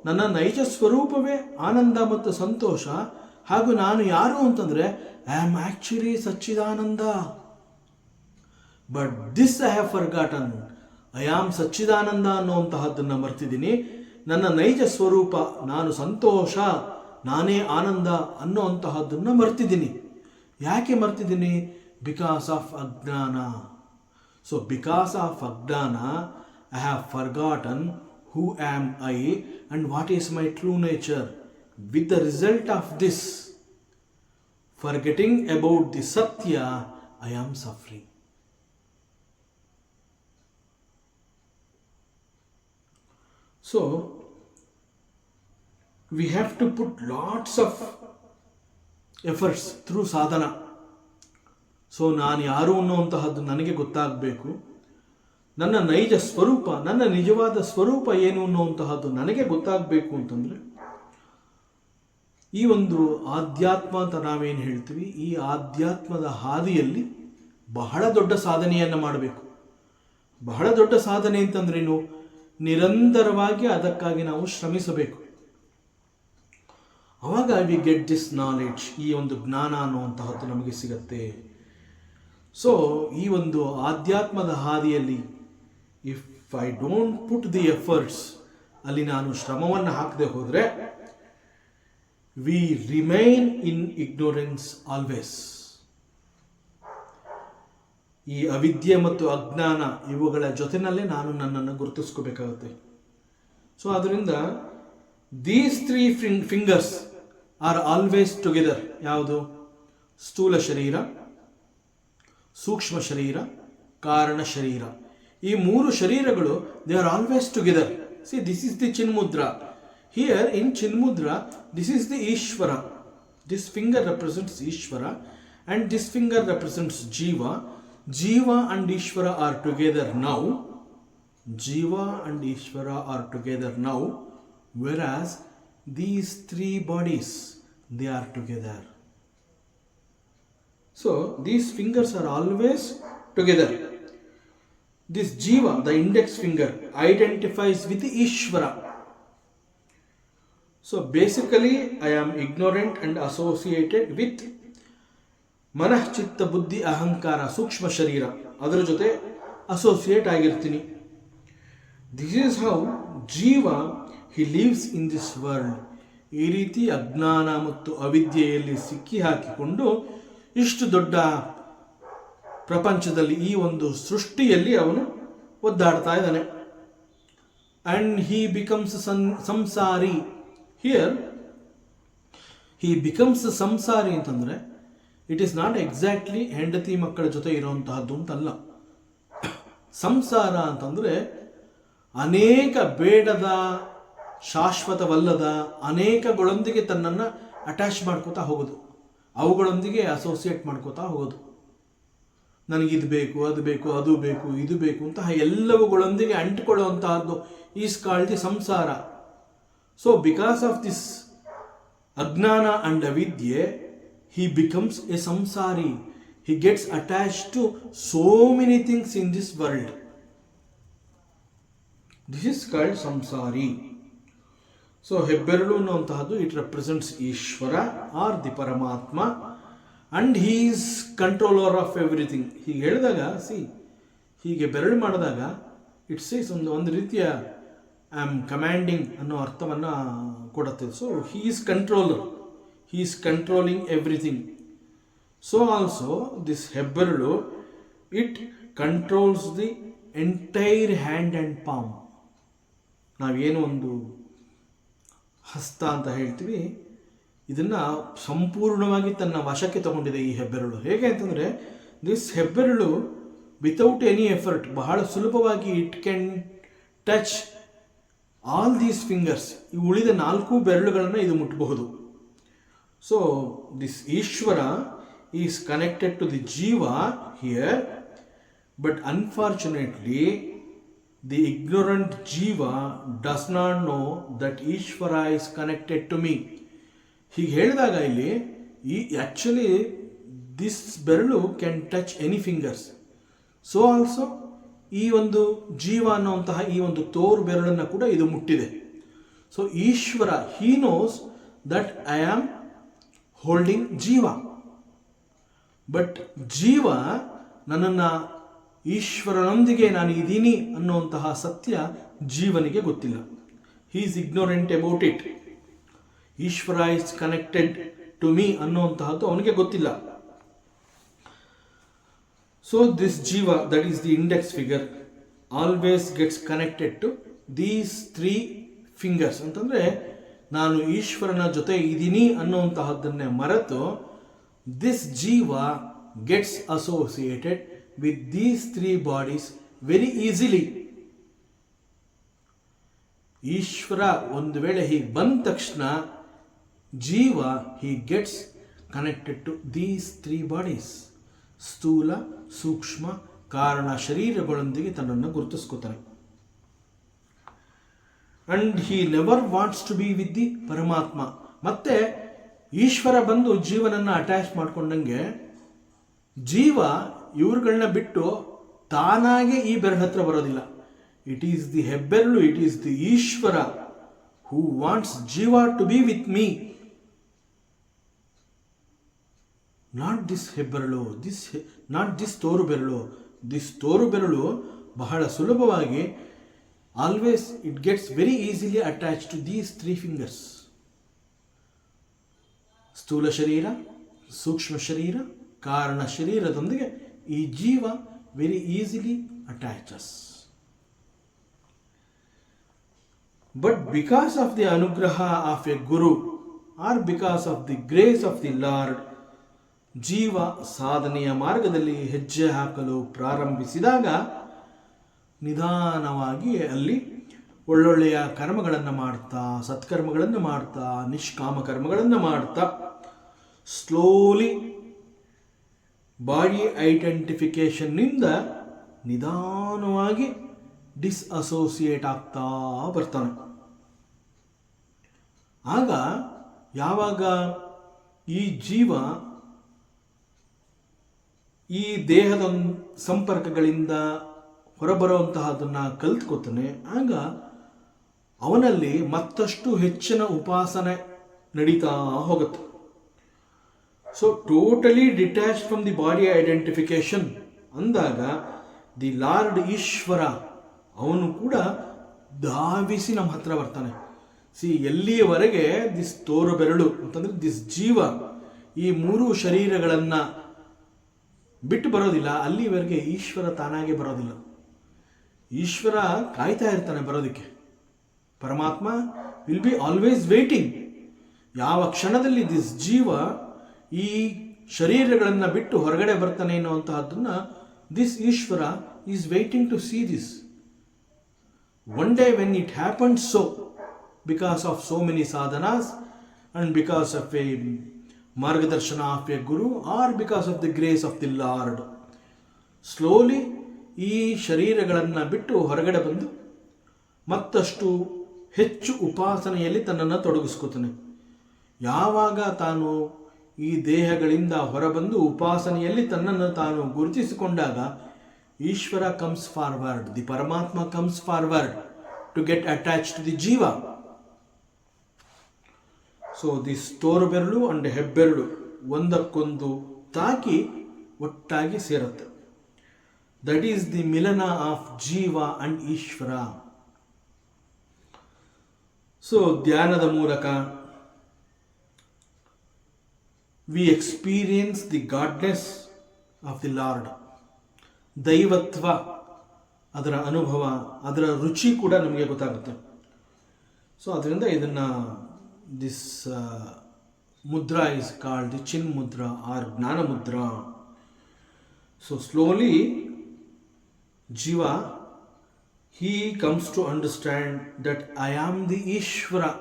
ನನ್ನ ನೈಜ ಸ್ವರೂಪವೇ ಆನಂದ ಮತ್ತು ಸಂತೋಷ. ಹಾಗೂ ನಾನು ಯಾರು ಅಂತಂದರೆ ಐ ಆಮ್ ಆ್ಯಕ್ಚುಲಿ ಸಚ್ಚಿದಾನಂದ. But this I have forgotten. I am ಸಚ್ಚಿದಾನಂದ ಅನ್ನುವಂತಹದ್ದನ್ನು ಮರ್ತಿದ್ದೀನಿ. ನನ್ನ ನೈಜ ಸ್ವರೂಪ ನಾನು ಸಂತೋಷ, ನಾನೇ ಆನಂದ ಅನ್ನುವಂತಹದ್ದನ್ನು ಮರ್ತಿದ್ದೀನಿ. ಯಾಕೆ ಮರ್ತಿದ್ದೀನಿ? Because of ajnana. So because of ಅಜ್ಞಾನ I have forgotten who am I and what is my true nature. With the result of this, forgetting about the Satya, I am suffering. So, we have to put lots of efforts through sadhana. So, ನಾನು ಯಾರು ಅನ್ನುವಂತಹದ್ದು ನನಗೆ ಗೊತ್ತಾಗಬೇಕು. ನನ್ನ ನೈಜ ಸ್ವರೂಪ, ನನ್ನ ನಿಜವಾದ ಸ್ವರೂಪ ಏನು ಅನ್ನುವಂತಹದ್ದು ನನಗೆ ಗೊತ್ತಾಗಬೇಕು ಅಂತಂದರೆ ಈ ಒಂದು ಆಧ್ಯಾತ್ಮ ಅಂತ ನಾವೇನು ಹೇಳ್ತೀವಿ, ಈ ಆಧ್ಯಾತ್ಮದ ಹಾದಿಯಲ್ಲಿ ಬಹಳ ದೊಡ್ಡ ಸಾಧನೆಯನ್ನು ಮಾಡಬೇಕು. ಬಹಳ ದೊಡ್ಡ ಸಾಧನೆ ಅಂತಂದ್ರೇನು? ನಿರಂತರವಾಗಿ ಅದಕ್ಕಾಗಿ ನಾವು ಶ್ರಮಿಸಬೇಕು. ಆವಾಗ ವಿ ಗೆಟ್ ದಿಸ್ ನಾಲೆಡ್ಜ್, ಈ ಒಂದು ಜ್ಞಾನ ಅನ್ನುವಂತಹದ್ದು ನಮಗೆ ಸಿಗತ್ತೆ. ಸೊ ಈ ಒಂದು ಆಧ್ಯಾತ್ಮದ ಹಾದಿಯಲ್ಲಿ if I don't put the efforts, ಅಲ್ಲಿ ನಾನು ಶ್ರಮವನ್ನು ಹಾಕದೆ ಹೋದರೆ we remain in ignorance always. ಈ ಅವಿದ್ಯೆ ಮತ್ತು ಅಜ್ಞಾನ ಇವುಗಳ ಜೊತೆನಲ್ಲೇ ನಾನು ನನ್ನನ್ನು ಗುರುತಿಸ್ಕೋಬೇಕಾಗುತ್ತೆ. ಸೊ ಅದರಿಂದ these 3 fingers are always together. ಯಾವುದು? ಸ್ಥೂಲ ಶರೀರ, ಸೂಕ್ಷ್ಮ ಶರೀರ, ಕಾರಣ ಶರೀರ. ಈ 3 ಶರೀರಗಳು they are always together. See, this is the ಚಿನ್ಮುದ್ರಾ. ಹಿಯರ್ ಇನ್ ಚಿನ್ಮುದ್ರಾ, this is the Ishwara. This finger represents Ishwara and this finger represents Jiva. Jiva and Ishvara are together now. Jiva and Ishvara are together now, whereas these 3 bodies, they are together. So these fingers are always together. This Jiva, the index finger, identifies with the Ishvara. So basically I am ignorant and associated with ಮನಃ ಚಿತ್ತ ಬುದ್ಧಿ ಅಹಂಕಾರ ಸೂಕ್ಷ್ಮ ಶರೀರ, ಅದರ ಜೊತೆ ಅಸೋಸಿಯೇಟ್ ಆಗಿರ್ತೀನಿ. ದಿಸ್ ಈಸ್ ಹೌ ಜೀವ ಹಿ ಲೀವ್ಸ್ ಇನ್ ದಿಸ್ ವರ್ಲ್ಡ್. ಈ ರೀತಿ ಅಜ್ಞಾನ ಮತ್ತು ಅವಿದ್ಯೆಯಲ್ಲಿ ಸಿಕ್ಕಿ ಹಾಕಿಕೊಂಡು ಇಷ್ಟು ದೊಡ್ಡ ಪ್ರಪಂಚದಲ್ಲಿ, ಈ ಒಂದು ಸೃಷ್ಟಿಯಲ್ಲಿ ಅವನು ಒದ್ದಾಡ್ತಾ ಇದ್ದಾನೆ. ಆ್ಯಂಡ್ ಹಿ ಬಿಕಮ್ಸ್ ಸಂಸಾರಿ. ಹಿಯರ್ ಹಿ ಬಿಕಮ್ಸ್ ಸಂಸಾರಿ ಅಂತಂದರೆ ಇಟ್ ಈಸ್ ನಾಟ್ ಎಕ್ಸಾಕ್ಟ್ಲಿ ಹೆಂಡತಿ ಮಕ್ಕಳ ಜೊತೆ ಇರೋವಂತಹದ್ದು ಅಂತಲ್ಲ. ಸಂಸಾರ ಅಂತಂದರೆ ಅನೇಕ ಬೇಡದ, ಶಾಶ್ವತವಲ್ಲದ ಅನೇಕಗಳೊಂದಿಗೆ ತನ್ನನ್ನು ಅಟ್ಯಾಚ್ ಮಾಡ್ಕೋತಾ ಹೋಗೋದು, ಅವುಗಳೊಂದಿಗೆ ಅಸೋಸಿಯೇಟ್ ಮಾಡ್ಕೋತಾ ಹೋಗೋದು. ನನಗಿದು ಬೇಕು, ಅದು ಬೇಕು, ಅದು ಬೇಕು, ಇದು ಬೇಕು ಅಂತಹ ಎಲ್ಲವುಗಳೊಂದಿಗೆ ಅಂಟಿಕೊಳ್ಳುವಂತಹದ್ದು ಈಸ್ ಕಾಲ್ಡ್ ದಿ ಸಂಸಾರ. ಸೊ ಬಿಕಾಸ್ ಆಫ್ ದಿಸ್ ಅಜ್ಞಾನ ಅಂಡ್ ಅವಿದ್ಯೆ, he becomes a samsari. He gets attached to so many things in this world. This is called samsari. So ಹೆಬ್ಬೆರಳು ಅನ್ನುವಂತಹದ್ದು it represents Ishwara or the ಪರಮಾತ್ಮ, and he is controller of everything. ಹೀಗೆ ಹೇಳಿದಾಗ ಹೀಗೆ ಬೆರಳು ಮಾಡಿದಾಗ ಇಟ್ಸ್ ಈಸ್ ಒಂದು ರೀತಿಯ ಐ ಆಮ್ ಕಮ್ಯಾಂಡಿಂಗ್ ಅನ್ನೋ ಅರ್ಥವನ್ನು ಕೊಡುತ್ತೆ. So he is controller, he is controlling everything. So also this ಹೆಬ್ಬೆರಳು, it controls the entire hand and palm. ನಾವೇನು ಒಂದು ಹಸ್ತ ಅಂತ ಹೇಳ್ತೀವಿ, ಇದನ್ನು ಸಂಪೂರ್ಣವಾಗಿ ತನ್ನ ವಶಕ್ಕೆ ತಗೊಂಡಿದೆ ಈ ಹೆಬ್ಬೆರಳು. ಹೇಗೆ ಅಂತಂದರೆ ದಿಸ್ ಹೆಬ್ಬೆರಳು ವಿತೌಟ್ ಎನಿ ಎಫರ್ಟ್ ಬಹಳ ಸುಲಭವಾಗಿ it can touch all these fingers. ಈ ಉಳಿದ 4 ಬೆರಳುಗಳನ್ನು ಇದು ಮುಟ್ಟಬಹುದು. So this Ishvara is connected to the Jiva here, but unfortunately the ignorant Jiva does not know that Ishvara is connected to me. ಹೀಗೆ ಹೇಳಿದಾಗ ಇಲ್ಲಿ actually this ಬೆರಳು can touch any fingers. So also ಈ ಒಂದು ಜೀವ ಅನ್ನುವಂತಹ ಈ ಒಂದು ತೋರು ಬೆರಳನ್ನು ಕೂಡ ಇದು ಮುಟ್ಟಿದೆ. So Ishwara, he knows that I am holding ಜೀವ, ಬಟ್ ಜೀವ ನನ್ನನ್ನು ಈಶ್ವರನೊಂದಿಗೆ ನಾನು ಇದ್ದೀನಿ ಅನ್ನುವಂತಹ ಸತ್ಯ ಜೀವನಿಗೆ ಗೊತ್ತಿಲ್ಲ. He is ignorant about it. Ishwara is connected to me ಅನ್ನುವಂತಹದ್ದು ಅವನಿಗೆ ಗೊತ್ತಿಲ್ಲ. ಸೊ ದಿಸ್ ಜೀವ, that is the index finger, always gets connected to these 3 fingers. ಅಂತಂದರೆ ನಾನು ಈಶ್ವರನ ಜೊತೆ ಇದ್ದೀನಿ ಅನ್ನುವಂತಹದ್ದನ್ನೇ ಮರೆತು ದಿಸ್ ಜೀವ gets associated with these 3 bodies very easily. Ishwara ಒಂದು ವೇಳೆ ಹೀಗೆ ಬಂದ ತಕ್ಷಣ ಜೀವ he gets connected to these 3 bodies. ಸ್ಥೂಲ, ಸೂಕ್ಷ್ಮ, ಕಾರಣ ಶರೀರಗಳೊಂದಿಗೆ ತನ್ನನ್ನು ಗುರುತಿಸ್ಕೋತಾನೆ. And he never wants to be with the ಪರಮಾತ್ಮ. ಮತ್ತೆ ಈಶ್ವರ ಬಂದು ಜೀವನನ್ನು ಅಟ್ಯಾಚ್ ಮಾಡ್ಕೊಂಡಂಗೆ ಜೀವ ಇವ್ರುಗಳನ್ನ ಬಿಟ್ಟು ತಾನಾಗೆ ಈ ಬೆರಳ ಹತ್ರ ಬರೋದಿಲ್ಲ. ಇಟ್ ಈಸ್ ದಿ ಹೆಬ್ಬೆರಳು, it is the Ishwara who wants ಜೀವ to be with me, not this ಹೆಬ್ಬೆರಳು, ನಾಟ್ ದಿಸ್ ತೋರು ಬೆರಳು. ದಿಸ್ ತೋರು ಬೆರಳು ಬಹಳ ಸುಲಭವಾಗಿ always it gets very easily attached to these 3 fingers. ಸ್ಥೂಲ ಶರೀರ, ಸೂಕ್ಷ್ಮ ಶರೀರ, ಕಾರಣ ಶರೀರದೊಂದಿಗೆ ಈ ಜೀವ very easily attaches. But because of the ಅನುಗ್ರಹ of a guru or because of the grace of the Lord, ಜೀವ ಸಾಧನೆಯ ಮಾರ್ಗದಲ್ಲಿ ಹೆಜ್ಜೆ ಹಾಕಲು ಪ್ರಾರಂಭಿಸಿದಾಗ ನಿಧಾನವಾಗಿ ಅಲ್ಲಿ ಒಳ್ಳೊಳ್ಳೆಯ ಕರ್ಮಗಳನ್ನು ಮಾಡ್ತಾ, ಸತ್ಕರ್ಮಗಳನ್ನು ಮಾಡ್ತಾ, ನಿಷ್ಕಾಮ ಕರ್ಮಗಳನ್ನು ಮಾಡ್ತಾ ಸ್ಲೋಲಿ ಬಾಡಿ ಐಡೆಂಟಿಫಿಕೇಶನ್ನಿಂದ ನಿಧಾನವಾಗಿ ಡಿಸ್ಅಸೋಸಿಯೇಟ್ ಆಗ್ತಾ ಬರ್ತಾನೆ. ಆಗ ಯಾವಾಗ ಈ ಜೀವ ಈ ದೇಹದ ಸಂಪರ್ಕಗಳಿಂದ ಹೊರಬರುವಂತಹದನ್ನು ಕಲ್ತ್ಕೋತಾನೆ, ಆಗ ಅವನಲ್ಲಿ ಮತ್ತಷ್ಟು ಹೆಚ್ಚಿನ ಉಪಾಸನೆ ನಡೀತಾ ಹೋಗುತ್ತೆ. So totally detach from the body identification ಅಂದಾಗ ದಿ ಲಾರ್ಡ್ ಈಶ್ವರ ಅವನು ಕೂಡ ಧಾವಿಸಿ ನಮ್ಮ ಹತ್ರ ಬರ್ತಾನೆ. ಎಲ್ಲಿಯವರೆಗೆ ದಿಸ್ ತೋರು ಬೆರಳು ಅಂತಂದ್ರೆ ದಿಸ್ ಜೀವ ಈ 3 ಶರೀರಗಳನ್ನು ಬಿಟ್ಟು ಬರೋದಿಲ್ಲ, ಅಲ್ಲಿವರೆಗೆ ಈಶ್ವರ ತಾನಾಗೆ ಬರೋದಿಲ್ಲ. ಈಶ್ವರ ಕಾಯ್ತಾ ಇರ್ತಾನೆ ಬರೋದಕ್ಕೆ. ಪರಮಾತ್ಮ ವಿಲ್ ಬಿ ಆಲ್ವೇಸ್ ವೇಟಿಂಗ್. ಯಾವ ಕ್ಷಣದಲ್ಲಿ ದಿಸ್ ಜೀವ ಈ ಶರೀರಗಳನ್ನು ಬಿಟ್ಟು ಹೊರಗಡೆ ಬರ್ತಾನೆ ಅನ್ನುವಂತಹದ್ದನ್ನು this Ishwara is waiting to see this. One day when it happens so, because of so many ಸಾಧನಾಸ್ ಅಂಡ್ ಬಿಕಾಸ್ ಆಫ್ ಎ ಮಾರ್ಗದರ್ಶನ of a guru or because of the grace of the Lord, slowly ಈ ಶರೀರಗಳನ್ನು ಬಿಟ್ಟು ಹೊರಗಡೆ ಬಂದು ಮತ್ತಷ್ಟು ಹೆಚ್ಚು ಉಪಾಸನೆಯಲ್ಲಿ ತನ್ನನ್ನು ತೊಡಗಿಸ್ಕೊತಾನೆ. ಯಾವಾಗ ತಾನು ಈ ದೇಹಗಳಿಂದ ಹೊರಬಂದು ಉಪಾಸನೆಯಲ್ಲಿ ತನ್ನನ್ನು ತಾನು ಗುರುತಿಸಿಕೊಂಡಾಗ ಈಶ್ವರ ಕಮ್ಸ್ ಫಾರ್ವರ್ಡ್, ದಿ ಪರಮಾತ್ಮ comes forward to get attach to the ಜೀವ. ಸೊ ದಿಸ್ ತೋರು ಬೆರಳು ಅಂಡ್ ಹೆಬ್ಬೆರಳು ಒಂದಕ್ಕೊಂದು ತಾಕಿ ಒಟ್ಟಾಗಿ ಸೇರುತ್ತೆ. ದಟ್ ಈಸ್ ದಿ ಮಿಲನ ಆಫ್ ಜೀವ ಅಂಡ್ ಈಶ್ವರ. ಸೊ ಧ್ಯಾನದ ಮೂಲಕ we experience the goodness of the Lord. ದೈವತ್ವ, ಅದರ ಅನುಭವ, ಅದರ ರುಚಿ ಕೂಡ ನಮಗೆ ಗೊತ್ತಾಗುತ್ತೆ. ಸೊ ಅದರಿಂದ ಇದನ್ನು this mudra is called the chin mudra or gnana mudra. So slowly jiva, he comes to understand that I am the Ishvara.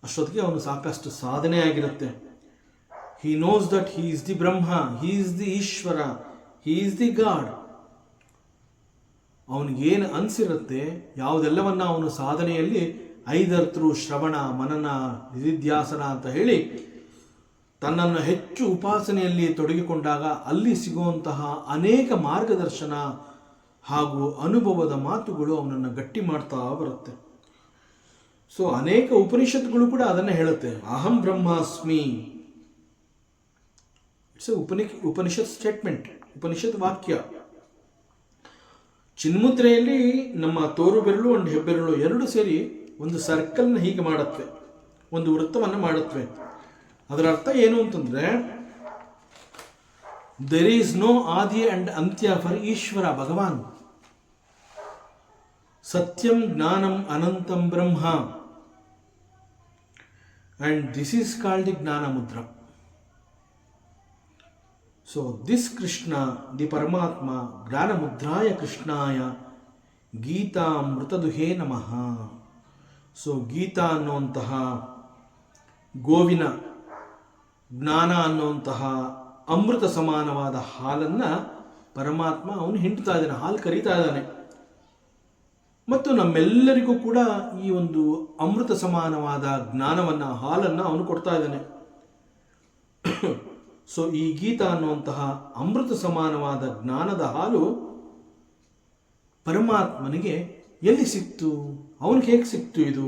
ಅಷ್ಟೊತ್ತಿಗೆ ಅವನು ಸಾಕಷ್ಟು ಸಾಧನೆ ಆಗಿರುತ್ತೆ. he knows that he is the Brahma, he is the Ishvara, he is the God. ಅವನಿಗೇನು ಅನಿಸಿರುತ್ತೆ, ಯಾವುದೆಲ್ಲವನ್ನ ಅವನು ಸಾಧನೆಯಲ್ಲಿ ಐದರ್ಥರು ಶ್ರವಣ, ಮನನ, ನಿಧಿಧ್ಯಾಸನ ಅಂತ ಹೇಳಿ ತನ್ನನ್ನು ಹೆಚ್ಚು ಉಪಾಸನೆಯಲ್ಲಿ ತೊಡಗಿಕೊಂಡಾಗ ಅಲ್ಲಿ ಸಿಗುವಂತಹ ಅನೇಕ ಮಾರ್ಗದರ್ಶನ ಹಾಗೂ ಅನುಭವದ ಮಾತುಗಳು ಅವನನ್ನು ಗಟ್ಟಿ ಮಾಡ್ತಾ ಬರುತ್ತೆ. ಸೊ ಅನೇಕ ಉಪನಿಷತ್ತುಗಳು ಕೂಡ ಅದನ್ನು ಹೇಳುತ್ತೆ, ಅಹಂ ಬ್ರಹ್ಮಾಸ್ಮಿ. ಇಟ್ಸ್ ಉಪನಿಷತ್ ಸ್ಟೇಟ್ಮೆಂಟ್, ಉಪನಿಷತ್ ವಾಕ್ಯ. ಚಿನ್ಮುದ್ರೆಯಲ್ಲಿ ನಮ್ಮ ತೋರು ಬೆರಳು ಅಂಡ್ ಹೆಬ್ಬೆರಳು ಎರಡು ಸೇರಿ ಒಂದು ಸರ್ಕಲ್ನ ಹೀಗೆ ಮಾಡುತ್ತವೆ, ಒಂದು ವೃತ್ತವನ್ನು ಮಾಡುತ್ತವೆ. ಅದರ ಅರ್ಥ ಏನು ಅಂತಂದ್ರೆ, ದೇರ್ ಈಸ್ ನೋ ಆದಿ ಅಂಡ್ ಅಂತ್ಯ ಫಾರ್ ಈಶ್ವರ, ಭಗವಾನ್. ಸತ್ಯಂ ಜ್ಞಾನಂ ಅನಂತಂ ಬ್ರಹ್ಮ, and this is called the ಜ್ಞಾನ ಮುದ್ರಾ. ಸೊ ದಿಸ್ ಕೃಷ್ಣ, ದಿ ಪರಮಾತ್ಮ, ಜ್ಞಾನ ಮುದ್ರಾಯ ಕೃಷ್ಣಾಯ ಗೀತಾಮೃತದುಹೇ ನಮಃ. ಸೊ ಗೀತಾ ಅನ್ನುವಂತಹ ಗೋವಿನ, ಜ್ಞಾನ ಅನ್ನುವಂತಹ ಅಮೃತ ಸಮಾನವಾದ ಹಾಲನ್ನು ಪರಮಾತ್ಮ ಅವನು ಹಿಂಡ್ತಾ ಇದ್ದಾನೆ, ಹಾಲು ಕರೀತಾ ಇದ್ದಾನೆ. ಮತ್ತು ನಮ್ಮೆಲ್ಲರಿಗೂ ಕೂಡ ಈ ಒಂದು ಅಮೃತ ಸಮಾನವಾದ ಜ್ಞಾನವನ್ನು, ಹಾಲನ್ನು ಅವನು ಕೊಡ್ತಾ ಇದ್ದಾನೆ. ಸೊ ಈ ಗೀತಾ ಅನ್ನುವಂತಹ ಅಮೃತ ಸಮಾನವಾದ ಜ್ಞಾನದ ಹಾಲು ಪರಮಾತ್ಮನಿಗೆ ಎಲ್ಲಿ ಸಿಕ್ತು, ಅವನಿಗೆ ಹೇಗೆ ಸಿಕ್ತು? ಇದು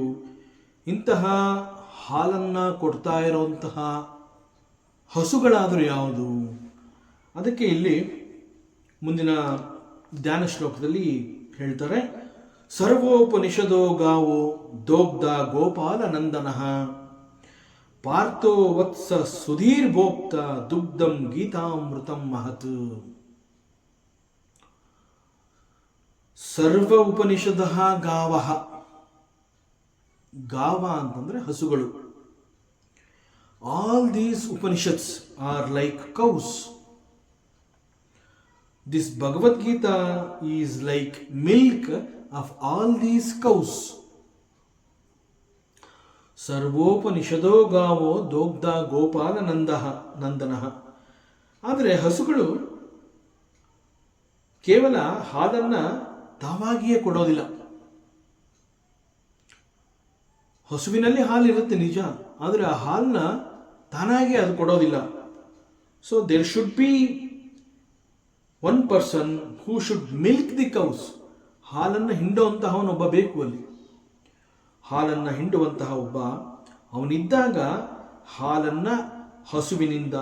ಇಂತಹ ಹಾಲನ್ನು ಕೊಡ್ತಾ ಇರೋಂತಹ ಹಸುಗಳಾದರೂ ಯಾವುದು? ಅದಕ್ಕೆ ಇಲ್ಲಿ ಮುಂದಿನ ಧ್ಯಾನ ಶ್ಲೋಕದಲ್ಲಿ ಹೇಳ್ತಾರೆ, ಸರ್ವೋಪನಿಷದೋ ಗಾವೋ ದೋಗ್ಧ ಗೋಪಾಲ ನಂದನಃ ಪಾರ್ಥೋ ವತ್ಸ ಸುಧೀರ್ ಭೋಕ್ತ ದುಗ್ಧಂ ಗೀತಾಮೃತಂ ಮಹತ್. ಸರ್ವ ಉಪನಿಷದ ಗಾವಃ, ಗಾವ ಅಂತಂದ್ರೆ ಹಸುಗಳು. All these Upanishads are like cows. This Bhagavad Gita is like milk of all these cows. ಸರ್ವೋಪನಿಷದೋ ಗಾವೋ ದೋಗ್ಧ ಗೋಪಾಲ ನಂದನಃ. ಆದರೆ ಹಸುಗಳು ಕೇವಲ ಹಾಲನ್ನು ತಾವಾಗಿಯೇ ಕೊಡೋದಿಲ್ಲ. ಹಸುವಿನಲ್ಲಿ ಹಾಲಿರುತ್ತೆ ನಿಜ, ಆದರೆ ಆ ಹಾಲನ್ನ ತಾನಾಗೆ ಅದು ಕೊಡೋದಿಲ್ಲ. So there should be one person who should milk the cows. ಹಾಲನ್ನು ಹಿಂಡುವಂತಹವನೊಬ್ಬ ಬೇಕು ಅಲ್ಲಿ. ಹಾಲನ್ನು ಹಿಂಡುವಂತಹ ಒಬ್ಬ ಅವನಿದ್ದಾಗ ಹಾಲನ್ನು ಹಸುವಿನಿಂದ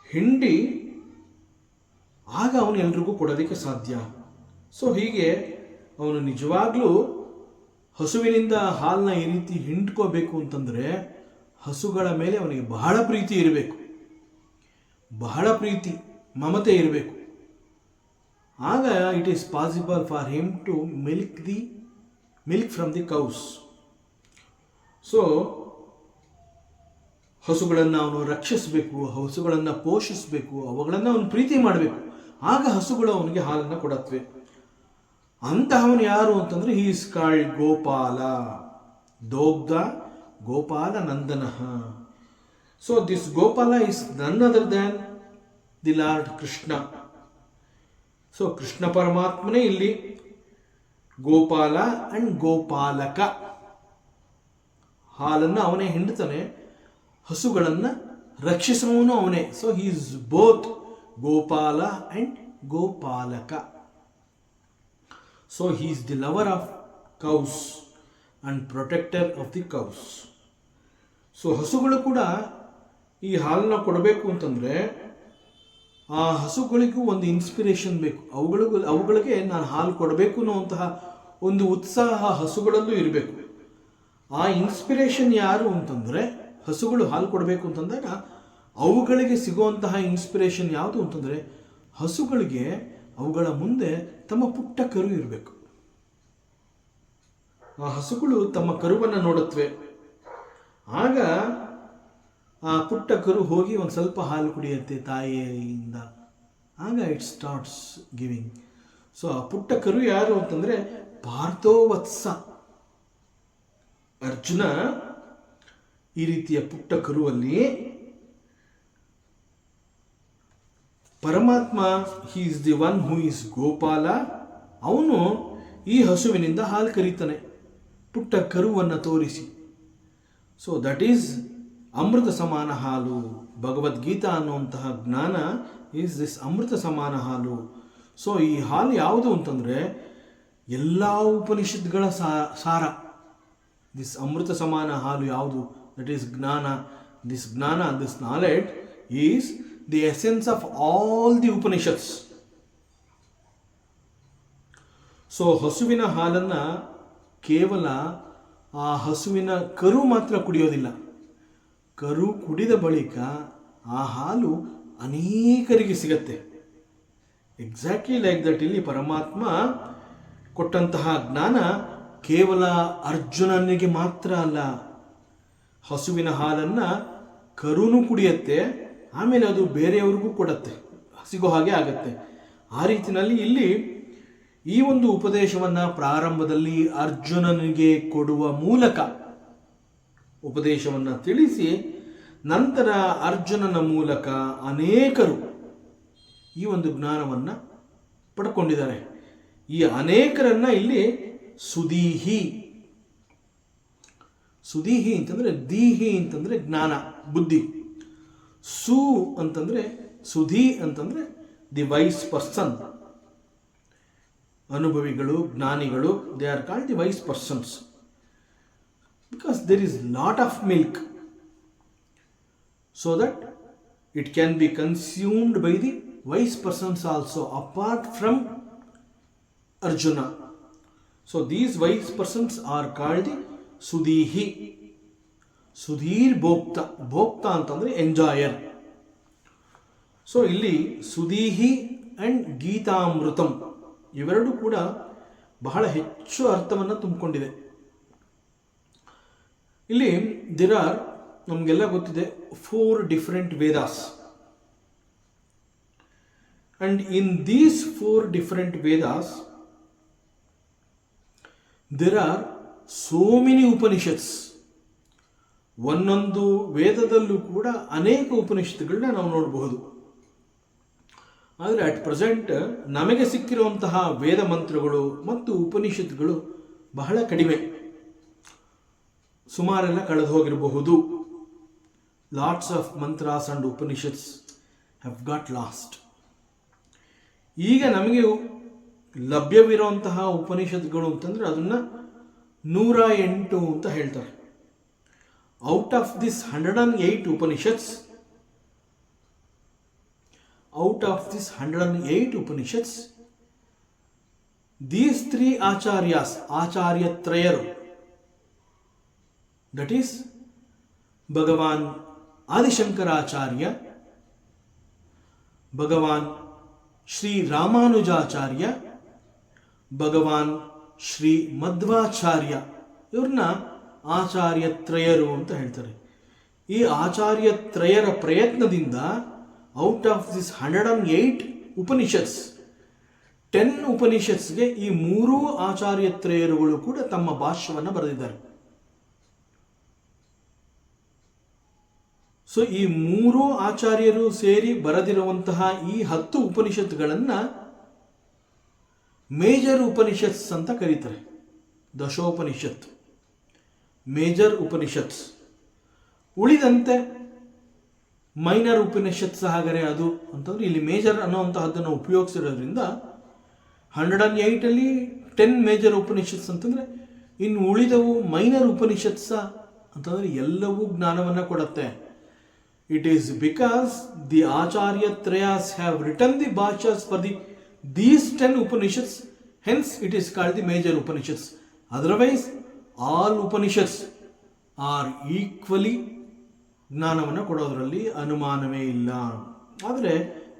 ಹಿಂಡಿ ಆಗ ಅವನು ಎಲ್ರಿಗೂ ಕೊಡೋದಕ್ಕೆ ಸಾಧ್ಯ. ಸೊ ಹೀಗೆ ಅವನು ನಿಜವಾಗ್ಲೂ ಹಸುವಿನಿಂದ ಹಾಲನ್ನ ಈ ರೀತಿ ಹಿಂಡ್ಕೋಬೇಕು ಅಂತಂದರೆ ಹಸುಗಳ ಮೇಲೆ ಅವನಿಗೆ ಬಹಳ ಪ್ರೀತಿ ಇರಬೇಕು, ಬಹಳ ಪ್ರೀತಿ ಮಮತೆ ಇರಬೇಕು. ಆಗ it is possible for him to milk from the cows. So ಹಸುಗಳನ್ನು ಅವನು ರಕ್ಷಿಸಬೇಕು, ಹಸುಗಳನ್ನು ಪೋಷಿಸಬೇಕು, ಅವುಗಳನ್ನು ಅವನು ಪ್ರೀತಿ ಮಾಡಬೇಕು. ಆಗ ಹಸುಗಳು ಅವನಿಗೆ ಹಾಲನ್ನು ಕೊಡತ್ವೆ. ಅಂತಹವನು ಯಾರು ಅಂತಂದ್ರೆ ಹಿ ಇಸ್ ಕಾಲ್ಡ್ ಗೋಪಾಲ, ದೋಗ್ಧ ಗೋಪಾಲ ನಂದನಃ. So this Gopala is none other than the Lord Krishna. So Krishna ಪರಮಾತ್ಮನೇ ಇಲ್ಲಿ ಗೋಪಾಲ ಅಂಡ್ ಗೋಪಾಲಕ. ಹಾಲನ್ನು ಅವನೇ ಹಿಂಡ್ತಾನೆ, ಹಸುಗಳನ್ನು ರಕ್ಷಿಸುವವನು ಅವನೇ. So he is both Gopala and Gopalaka. So he is the lover of cows and protector of the cows. So ಹಸುಗಳು ಕೂಡ ಈ ಹಾಲನ್ನು ಕೊಡಬೇಕು ಅಂತಂದರೆ ಆ ಹಸುಗಳಿಗೂ ಒಂದು ಇನ್ಸ್ಪಿರೇಷನ್ ಬೇಕು. ಅವುಗಳಿಗೆ ನಾನು ಹಾಲು ಕೊಡಬೇಕು ಅನ್ನುವಂತಹ ಒಂದು ಉತ್ಸಾಹ ಹಸುಗಳಲ್ಲೂ ಇರಬೇಕು. ಆ ಇನ್ಸ್ಪಿರೇಷನ್ ಯಾರು ಅಂತಂದರೆ, ಹಸುಗಳು ಹಾಲು ಕೊಡಬೇಕು ಅಂತಂದಾಗ ಅವುಗಳಿಗೆ ಸಿಗುವಂತಹ ಇನ್ಸ್ಪಿರೇಷನ್ ಯಾವುದು ಅಂತಂದರೆ, ಹಸುಗಳಿಗೆ ಅವುಗಳ ಮುಂದೆ ತಮ್ಮ ಪುಟ್ಟ ಕರು ಇರಬೇಕು. ಆ ಹಸುಗಳು ತಮ್ಮ ಕರುವನ್ನು ನೋಡುತ್ತವೆ. ಆಗ ಆ ಪುಟ್ಟ ಕರು ಹೋಗಿ ಒಂದು ಸ್ವಲ್ಪ ಹಾಲು ಕುಡಿಯುತ್ತೆ ತಾಯಿಯಿಂದ. ಆಗ ಇಟ್ ಸ್ಟಾರ್ಟ್ಸ್ ಗಿವಿಂಗ್. ಸೊ ಆ ಪುಟ್ಟ ಕರು ಯಾರು ಅಂತಂದರೆ ಪಾರ್ಥೋವತ್ಸ. ಅರ್ಜುನ ಈ ರೀತಿಯ ಪುಟ್ಟ ಕರುವಲ್ಲಿ ಪರಮಾತ್ಮ, ಹಿ is the one who is Gopala. ಅವನು ಈ ಹಸುವಿನಿಂದ ಹಾಲು ಕರೀತಾನೆ ಪುಟ್ಟ ಕರುವನ್ನು ತೋರಿಸಿ. ಸೊ ದಟ್ ಈಸ್ ಅಮೃತ ಸಮಾನ ಹಾಲು. ಭಗವದ್ಗೀತಾ ಅನ್ನುವಂತಹ ಜ್ಞಾನ ಈಸ್ ದಿಸ್ ಅಮೃತ ಸಮಾನ ಹಾಲು. ಸೊ ಈ ಹಾಲು ಯಾವುದು ಅಂತಂದರೆ ಎಲ್ಲ ಉಪನಿಷತ್ಗಳ ಸಾರ. ದಿಸ್ ಅಮೃತ ಸಮಾನ ಹಾಲು ಯಾವುದು? ದಟ್ ಈಸ್ ಜ್ಞಾನ. ದಿಸ್ ಜ್ಞಾನ, this knowledge is the essence of all the Upanishads. So ಹಸುವಿನ ಹಾಲನ್ನು ಕೇವಲ ಆ ಹಸುವಿನ ಕರು ಮಾತ್ರ ಕುಡಿಯೋದಿಲ್ಲ. ಕರು ಕುಡಿದ ಬಳಿಕ ಆ ಹಾಲು ಅನೇಕರಿಗೆ ಸಿಗತ್ತೆ. ಎಕ್ಸಾಕ್ಟ್ಲಿ ಲೈಕ್ ದಟ್ ಇಲ್ಲಿ ಪರಮಾತ್ಮ ಕೊಟ್ಟಂತಹ ಜ್ಞಾನ ಕೇವಲ ಅರ್ಜುನನಿಗೆ ಮಾತ್ರ ಅಲ್ಲ. ಹಸುವಿನ ಹಾಲನ್ನು ಕರುನು ಕುಡಿಯತ್ತೆ, ಆಮೇಲೆ ಅದು ಬೇರೆಯವ್ರಿಗೂ ಕೊಡತ್ತೆ, ಸಿಗೋ ಹಾಗೆ ಆಗತ್ತೆ. ಆ ರೀತಿಯಲ್ಲಿ ಇಲ್ಲಿ ಈ ಒಂದು ಉಪದೇಶವನ್ನು ಪ್ರಾರಂಭದಲ್ಲಿ ಅರ್ಜುನನಿಗೆ ಕೊಡುವ ಮೂಲಕ ಉಪದೇಶವನ್ನು ತಿಳಿಸಿ, ನಂತರ ಅರ್ಜುನನ ಮೂಲಕ ಅನೇಕರು ಈ ಒಂದು ಜ್ಞಾನವನ್ನು ಪಡ್ಕೊಂಡಿದ್ದಾರೆ. ಈ ಅನೇಕರನ್ನ ಇಲ್ಲಿ ಸುದೀಹಿ. ಸುದೀಹಿ ಅಂತಂದರೆ, ದೀಹಿ ಅಂತಂದರೆ ಜ್ಞಾನ, ಬುದ್ಧಿ. ಸು ಅಂತಂದರೆ, ಸುಧಿ ಅಂತಂದರೆ ದಿ ವೈಸ್ ಪರ್ಸನ್. ಅನುಭವಿಗಳು, ಜ್ಞಾನಿಗಳು, they are called the wise persons. Because there is lot of milk, so that it can be consumed by the wise persons also, apart from Arjuna. So these wise persons are called the Sudhihi. Sudhir Bhokta. Bhokta ಅಂತಂದರೆ ಎಂಜಾಯರ್. ಸೊ ಇಲ್ಲಿ ಸುದೀಹಿ ಆ್ಯಂಡ್ ಗೀತಾಮೃತಂ ಇವೆರಡೂ ಕೂಡ ಬಹಳ ಹೆಚ್ಚು ಅರ್ಥವನ್ನು ತುಂಬಿಕೊಂಡಿದೆ. ಇಲ್ಲಿ ನಮಗೆಲ್ಲ ಗೊತ್ತಿದೆ 4 different Vedas, and in these 4 different Vedas there are so many Upanishads. ಒಂದೊಂದು ವೇದದಲ್ಲೂ ಕೂಡ ಅನೇಕ ಉಪನಿಷತ್ತುಗಳನ್ನ ನಾವು ನೋಡಬಹುದು. ಆದರೆ ಅಟ್ ಪ್ರೆಸೆಂಟ್ ನಮಗೆ ಸಿಕ್ಕಿರುವಂತಹ ವೇದ ಮಂತ್ರಗಳು ಮತ್ತು ಉಪನಿಷತ್ತುಗಳು ಬಹಳ ಕಡಿಮೆ, ಸುಮಾರೆಲ್ಲ ಕಳೆದು ಹೋಗಿರಬಹುದು. Lots of mantras and Upanishads have got lost. ಈಗ ನಮಗೆ ಲಭ್ಯವಿರುವಂತಹ ಉಪನಿಷತ್ಗಳು ಅಂತಂದರೆ ಅದನ್ನು 108 ಅಂತ ಹೇಳ್ತಾರೆ. Out of this 108 Upanishads, these 3 acharyas, ಆಚಾರ್ಯತ್ರಯರು, that is ಭಗವಾನ್ ಆದಿಶಂಕರಾಚಾರ್ಯ, ಭಗವಾನ್ ಶ್ರೀ ರಾಮಾನುಜಾಚಾರ್ಯ, ಭಗವಾನ್ ಶ್ರೀ ಮಧ್ವಾಚಾರ್ಯ, ಇವ್ರನ್ನ ಆಚಾರ್ಯತ್ರಯರು ಅಂತ ಹೇಳ್ತಾರೆ. ಈ ಆಚಾರ್ಯತ್ರಯರ ಪ್ರಯತ್ನದಿಂದ ಔಟ್ ಆಫ್ ದಿಸ್ 108 ಉಪನಿಷತ್ಸ್, 10 ಉಪನಿಷತ್ಸ್ಗೆ ಈ 3 ಆಚಾರ್ಯತ್ರಯರುಗಳು ಕೂಡ ತಮ್ಮ ಭಾಷ್ಯವನ್ನು ಬರೆದಿದ್ದಾರೆ. ಸೊ ಈ ಮೂರು ಆಚಾರ್ಯರು ಸೇರಿ ಬರೆದಿರುವಂತಹ ಈ 10 ಉಪನಿಷತ್ತುಗಳನ್ನು ಮೇಜರ್ ಉಪನಿಷತ್ಸ್ ಅಂತ ಕರೀತಾರೆ. ದಶೋಪನಿಷತ್, ಮೇಜರ್ ಉಪನಿಷತ್ಸ್. ಉಳಿದಂತೆ ಮೈನರ್ ಉಪನಿಷತ್ಸ್ ಹಾಗರೆ ಅದು ಅಂತಂದ್ರೆ ಇಲ್ಲಿ ಮೇಜರ್ ಅನ್ನೋಂತಹದ್ದನ್ನು ಉಪಯೋಗಿಸಿರೋದ್ರಿಂದ 108 10 ಮೇಜರ್ ಉಪನಿಷತ್ಸ್ ಅಂತಂದ್ರೆ ಇನ್ನು ಉಳಿದವು ಮೈನರ್ ಉಪನಿಷತ್ಸ ಅಂತಂದ್ರೆ ಎಲ್ಲವೂ ಜ್ಞಾನವನ್ನು ಕೊಡುತ್ತೆ. ಇಟ್ ಈಸ್ ಬಿಕಾಸ್ ದಿ ಆಚಾರ್ಯ ತ್ರಯಾಸ್ ಹ್ಯಾವ್ ರಿಟನ್ ದಿ ಭಾಷ್ಯಸ್ for these 10 Upanishads, hence it is called the major Upanishads. Otherwise, all Upanishads are equally ಜ್ಞಾನವನ್ನು ಕೊಡೋದರಲ್ಲಿ ಅನುಮಾನವೇ ಇಲ್ಲ. ಆದರೆ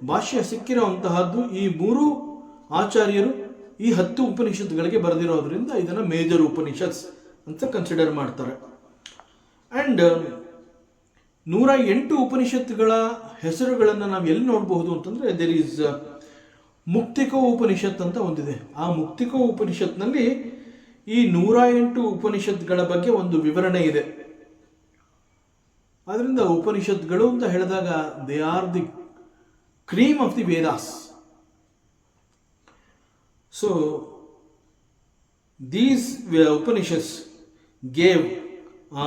ಭಾಷ್ಯ ಸಿಕ್ಕಿರುವಂತಹದ್ದು ಈ ಮೂರು ಆಚಾರ್ಯರು ಈ 10 ಉಪನಿಷತ್ತುಗಳಿಗೆ ಬರೆದಿರೋದ್ರಿಂದ ಇದನ್ನು ಮೇಜರ್ ಉಪನಿಷತ್ಸ್ ಅಂತ ಕನ್ಸಿಡರ್ ಮಾಡ್ತಾರೆ. ಆ್ಯಂಡ್ 108 ಉಪನಿಷತ್ತುಗಳ ಹೆಸರುಗಳನ್ನು ನಾವು ಎಲ್ಲಿ ನೋಡಬಹುದು ಅಂತಂದರೆ ದೇರ್ ಈಸ್ ಮುಕ್ತಿಕೋ ಉಪನಿಷತ್ ಅಂತ ಒಂದಿದೆ. ಆ ಮುಕ್ತಿಕೋ ಉಪನಿಷತ್ನಲ್ಲಿ ಈ 108 ಉಪನಿಷತ್ಗಳ ಬಗ್ಗೆ ಒಂದು ವಿವರಣೆ ಇದೆ. ಆದ್ದರಿಂದ ಉಪನಿಷತ್ಗಳು ಅಂತ ಹೇಳಿದಾಗ they are the cream of the Vedas. So these Upanishads gave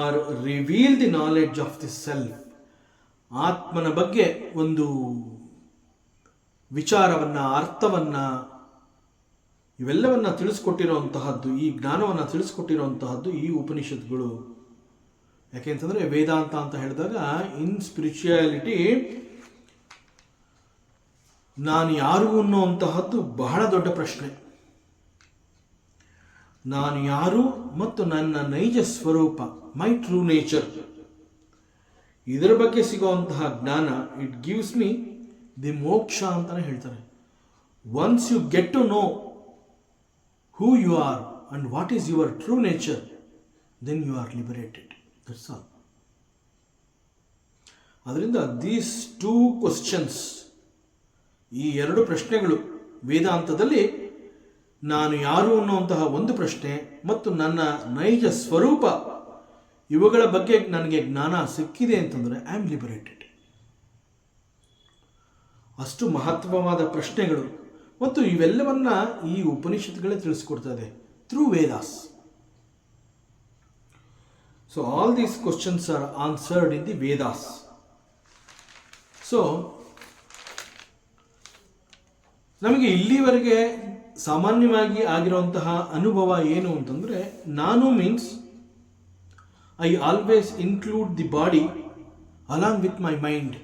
or reveal the knowledge of the self. ಆತ್ಮನ ಬಗ್ಗೆ ಒಂದು ವಿಚಾರವನ್ನು, ಅರ್ಥವನ್ನು, ಇವೆಲ್ಲವನ್ನು ತಿಳಿಸ್ಕೊಟ್ಟಿರುವಂತಹದ್ದು, ಈ ಜ್ಞಾನವನ್ನು ತಿಳಿಸ್ಕೊಟ್ಟಿರುವಂತಹದ್ದು ಈ ಉಪನಿಷತ್ಗಳು. ಯಾಕೆಂತಂದರೆ ವೇದಾಂತ ಅಂತ ಹೇಳಿದಾಗ ಇನ್ ಸ್ಪಿರಿಚುಯಾಲಿಟಿ ನಾನು ಯಾರು ಅನ್ನುವಂತಹದ್ದು ಬಹಳ ದೊಡ್ಡ ಪ್ರಶ್ನೆ. ನಾನು ಯಾರು ಮತ್ತು ನನ್ನ ನೈಜ ಸ್ವರೂಪ, ಮೈ ಟ್ರೂ ನೇಚರ್, ಇದರ ಬಗ್ಗೆ ಸಿಗುವಂತಹ ಜ್ಞಾನ it gives me the moksha ಅಂತಾನೆ ಹೇಳ್ತಾರೆ. Once you get to know who you are and what is your true nature, then you are liberated. That's all. ಅದರಿಂದ ದೀಸ್ 2 ಕ್ವಶನ್ಸ್, ಈ 2 ಪ್ರಶ್ನೆಗಳು ವೇದಾಂತದಲ್ಲಿ, ನಾನು ಯಾರು ಅನ್ನುವಂತಹ ಒಂದು ಪ್ರಶ್ನೆ ಮತ್ತು ನನ್ನ ನೈಜ ಸ್ವರೂಪ, ಇವುಗಳ ಬಗ್ಗೆ ನನಗೆ ಜ್ಞಾನ ಸಿಕ್ಕಿದೆ ಅಂತಂದರೆ ಐ ಆಮ್ ಲಿಬರೇಟೆಡ್. ಅಷ್ಟು ಮಹತ್ವವಾದ ಪ್ರಶ್ನೆಗಳು ಮತ್ತು ಇವೆಲ್ಲವನ್ನ ಈ ಉಪನಿಷತ್ತುಗಳೇ ತಿಳಿಸ್ಕೊಡ್ತದೆ through Vedas. So all these questions are answered in the Vedas. So ನಮಗೆ ಇಲ್ಲಿವರೆಗೆ ಸಾಮಾನ್ಯವಾಗಿ ಆಗಿರುವಂತಹ ಅನುಭವ ಏನು ಅಂತಂದರೆ, ನಾನು means I always include the body along with my mind.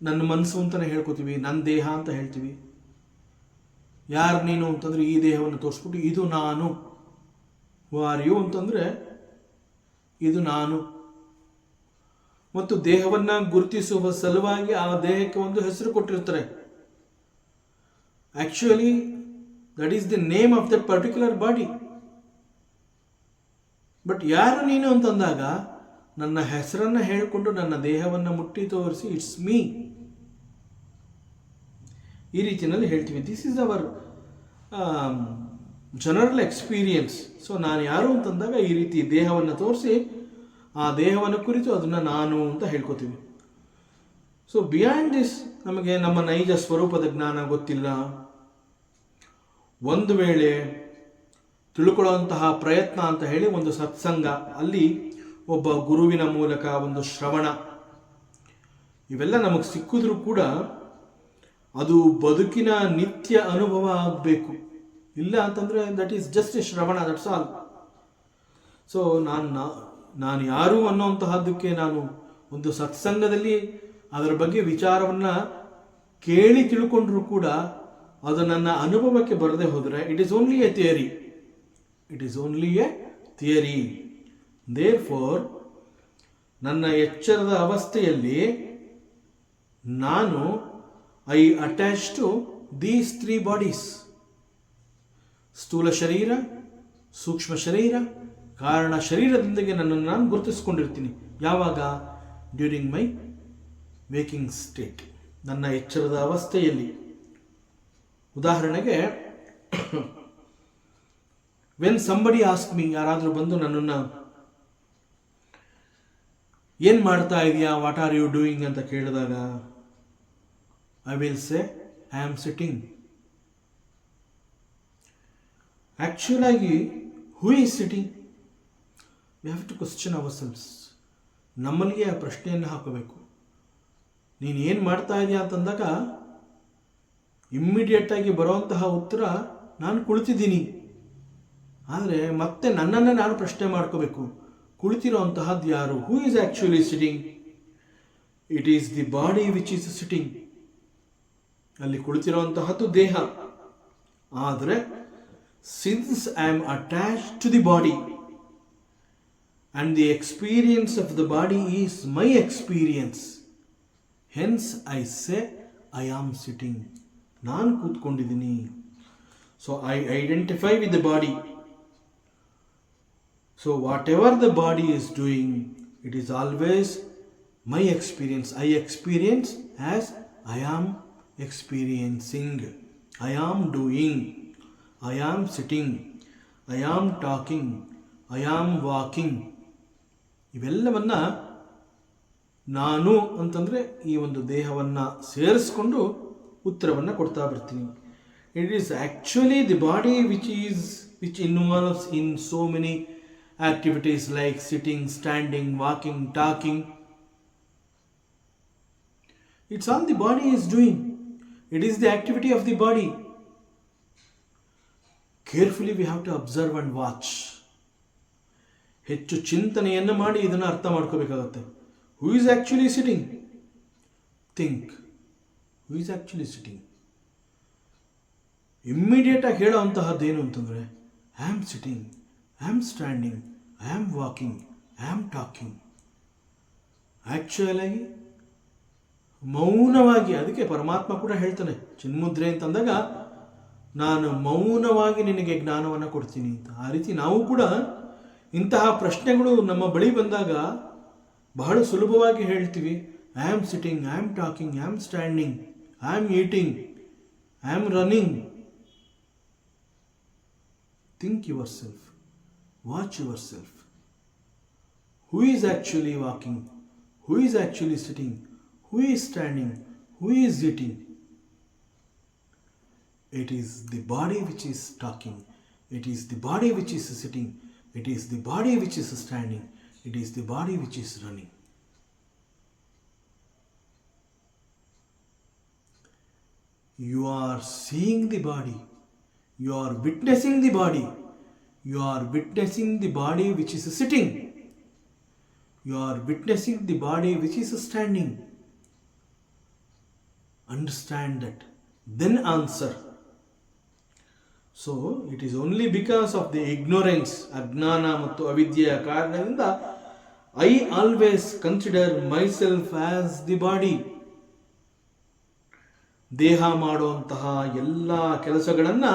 ನನ್ನ ಮನಸ್ಸು ಅಂತಲೇ ಹೇಳ್ಕೊತೀವಿ, ನನ್ನ ದೇಹ ಅಂತ ಹೇಳ್ತೀವಿ. ಯಾರು ನೀನು ಅಂತಂದರೆ ಈ ದೇಹವನ್ನು ತೋರಿಸ್ಬಿಟ್ಟು ಇದು ನಾನು. ಆರ್ ಯು ಅಂತಂದರೆ ಇದು ನಾನು. ಮತ್ತು ದೇಹವನ್ನು ಗುರುತಿಸುವ ಸಲುವಾಗಿ ಆ ದೇಹಕ್ಕೆ ಒಂದು ಹೆಸರು ಕೊಟ್ಟಿರ್ತಾರೆ. Actually that is the name of that particular body. But ಯಾರು ನೀನು ಅಂತಂದಾಗ ನನ್ನ ಹೆಸರನ್ನು ಹೇಳಿಕೊಂಡು ನನ್ನ ದೇಹವನ್ನು ಮುಟ್ಟಿ ತೋರಿಸಿ ಇಟ್ಸ್ ಮೀ, ಈ ರೀತಿಯಲ್ಲಿ ಹೇಳ್ತೀವಿ. This is our general experience. So ನಾನು ಯಾರು ಅಂತಂದಾಗ ಈ ರೀತಿ ದೇಹವನ್ನು ತೋರಿಸಿ ಆ ದೇಹವನ್ನು ಕುರಿತು ಅದನ್ನು ನಾನು ಅಂತ ಹೇಳ್ಕೊತೀವಿ. ಸೊ ಬಿಯಾಂಡ್ ದಿಸ್ ನಮಗೆ ನಮ್ಮ ನೈಜ ಸ್ವರೂಪದ ಜ್ಞಾನ ಗೊತ್ತಿಲ್ಲ. ಒಂದು ವೇಳೆ ತಿಳ್ಕೊಳ್ಳುವಂತಹ ಪ್ರಯತ್ನ ಅಂತ ಹೇಳಿ ಒಂದು ಸತ್ಸಂಗ, ಅಲ್ಲಿ ಒಬ್ಬ ಗುರುವಿನ ಮೂಲಕ ಒಂದು ಶ್ರವಣ, ಇವೆಲ್ಲ ನಮಗೆ ಸಿಕ್ಕಿದ್ರೂ ಕೂಡ ಅದು ಬದುಕಿನ ನಿತ್ಯ ಅನುಭವ ಆಗಬೇಕು. ಇಲ್ಲ ಅಂತಂದರೆ ದಟ್ ಈಸ್ ಜಸ್ಟ್ ಎ ಶ್ರವಣ, ದಟ್ಸ್ ಆಲ್. ಸೊ ನಾನು ಯಾರು ಅನ್ನೋಂತಹದ್ದಕ್ಕೆ ನಾನು ಒಂದು ಸತ್ಸಂಗದಲ್ಲಿ ಅದರ ಬಗ್ಗೆ ವಿಚಾರವನ್ನು ಕೇಳಿ ತಿಳ್ಕೊಂಡ್ರೂ ಕೂಡ ಅದು ನನ್ನ ಅನುಭವಕ್ಕೆ ಬರದೆ ಹೋದರೆ it is only a theory. It is only a theory. Therefore ನನ್ನ ಎಚ್ಚರದ ಅವಸ್ಥೆಯಲ್ಲಿ ನಾನು I attach to these 3 bodies. Sthula ಶರೀರ, ಸೂಕ್ಷ್ಮ ಶರೀರ, ಕಾರಣ ಶರೀರದೊಂದಿಗೆ ನನ್ನನ್ನು ನಾನು ಗುರುತಿಸ್ಕೊಂಡಿರ್ತೀನಿ. ಯಾವಾಗ? ಡ್ಯೂರಿಂಗ್ ಮೈ ವೇಕಿಂಗ್ ಸ್ಟೇಟ್, ನನ್ನ ಎಚ್ಚರದ ಅವಸ್ಥೆಯಲ್ಲಿ. ಉದಾಹರಣೆಗೆ ವೆನ್ ಸಂಬಡಿ ಆಸ್ಕ್ ಮೀ, ಯಾರಾದರೂ ಬಂದು ನನ್ನನ್ನು ಏನು ಮಾಡ್ತಾ ಇದೆಯಾ, ವಾಟ್ ಆರ್ ಯು ಡೂಯಿಂಗ್ ಅಂತ ಕೇಳಿದಾಗ I will say I am sitting. ಆ್ಯಕ್ಚುಲಾಗಿ who is sitting? We have to question ourselves. ನಮ್ಮಲ್ಲಿಗೆ ಆ ಪ್ರಶ್ನೆಯನ್ನು ಹಾಕಬೇಕು. ನೀನು ಏನು ಮಾಡ್ತಾ ಇದೆಯಾ ಅಂತಂದಾಗ ಇಮ್ಮಿಡಿಯೇಟಾಗಿ ಬರುವಂತಹ ಉತ್ತರ ನಾನು ಕುಳಿತಿದ್ದೀನಿ. ಆದರೆ ಮತ್ತೆ ನನ್ನನ್ನು ನಾನು ಪ್ರಶ್ನೆ ಮಾಡ್ಕೋಬೇಕು, ಕುಳಿತಿರೋಂತಹದ್ದು ಯಾರು? Who is actually sitting? It is the body which is sitting. ಅಲ್ಲಿ ಕುಳಿತಿರುವಂತಹದ್ದು ದೇಹ. ಆದರೆ since I am attached to the body and the experience of the body is my experience, hence I say I am sitting. ನಾನು ಕೂತ್ಕೊಂಡಿದ್ದೀನಿ. So I identify with the body. So whatever the body is doing, it is always my experience. I experience as I am experiencing. I am doing. I am sitting. I am talking. I am walking. ಇವೆಲ್ಲವನ್ನ ನಾನು ಅಂತಂದರೆ ಈ ಒಂದು ದೇಹವನ್ನು ಸೇರಿಸ್ಕೊಂಡು ಉತ್ತರವನ್ನು ಕೊಡ್ತಾ ಬರ್ತೀನಿ. It is actually the body which involves in so many activities like sitting, standing, walking, talking. It's all the body is doing. It is the activity of the body. Carefully we have to observe and watch. ಹೆಚ್ಚು ಚಿಂತನೆಯನ್ನು ಮಾಡಿ ಇದನ್ನು ಅರ್ಥ ಮಾಡ್ಕೋಬೇಕಾಗತ್ತೆ. Who is actually sitting? Think, who is actually sitting? ಇಮ್ಮಿಡಿಯೇಟಾಗಿ ಹೇಳೋವಂತಹದ್ದೇನು ಅಂತಂದರೆ I am sitting, I am standing, I am walking, I am talking. ಆ್ಯಕ್ಚುಲಾಗಿ ಮೌನವಾಗಿ, ಅದಕ್ಕೆ ಪರಮಾತ್ಮ ಕೂಡ ಹೇಳ್ತಾನೆ ಚಿನ್ಮುದ್ರೆ ಅಂತಂದಾಗ ನಾನು ಮೌನವಾಗಿ ನಿನಗೆ ಜ್ಞಾನವನ್ನು ಕೊಡ್ತೀನಿ ಅಂತ. ಆ ರೀತಿ ನಾವು ಕೂಡ ಇಂತಹ ಪ್ರಶ್ನೆಗಳು ನಮ್ಮ ಬಳಿ ಬಂದಾಗ ಬಹಳ ಸುಲಭವಾಗಿ ಹೇಳ್ತೀವಿ, I am sitting, I am talking, I am standing, I am eating, I am running. Think your self, watch your self. Who is actually walking? Who is actually sitting? Who is standing? Who is eating? It is the body which is talking. It is the body which is sitting. It is the body which is standing. It is the body which is running. You are seeing the body. You are witnessing the body. You are witnessing the body which is sitting. You are witnessing the body which is standing. Understand that. Then answer. So it is only because of the ignorance, ಅಜ್ಞಾನ ಮತ್ತು ಅವಿದ್ಯೆಯ ಕಾರಣದಿಂದ I always consider myself as the body. ದೇಹ ಮಾಡುವಂತಹ ಎಲ್ಲ ಕೆಲಸಗಳನ್ನು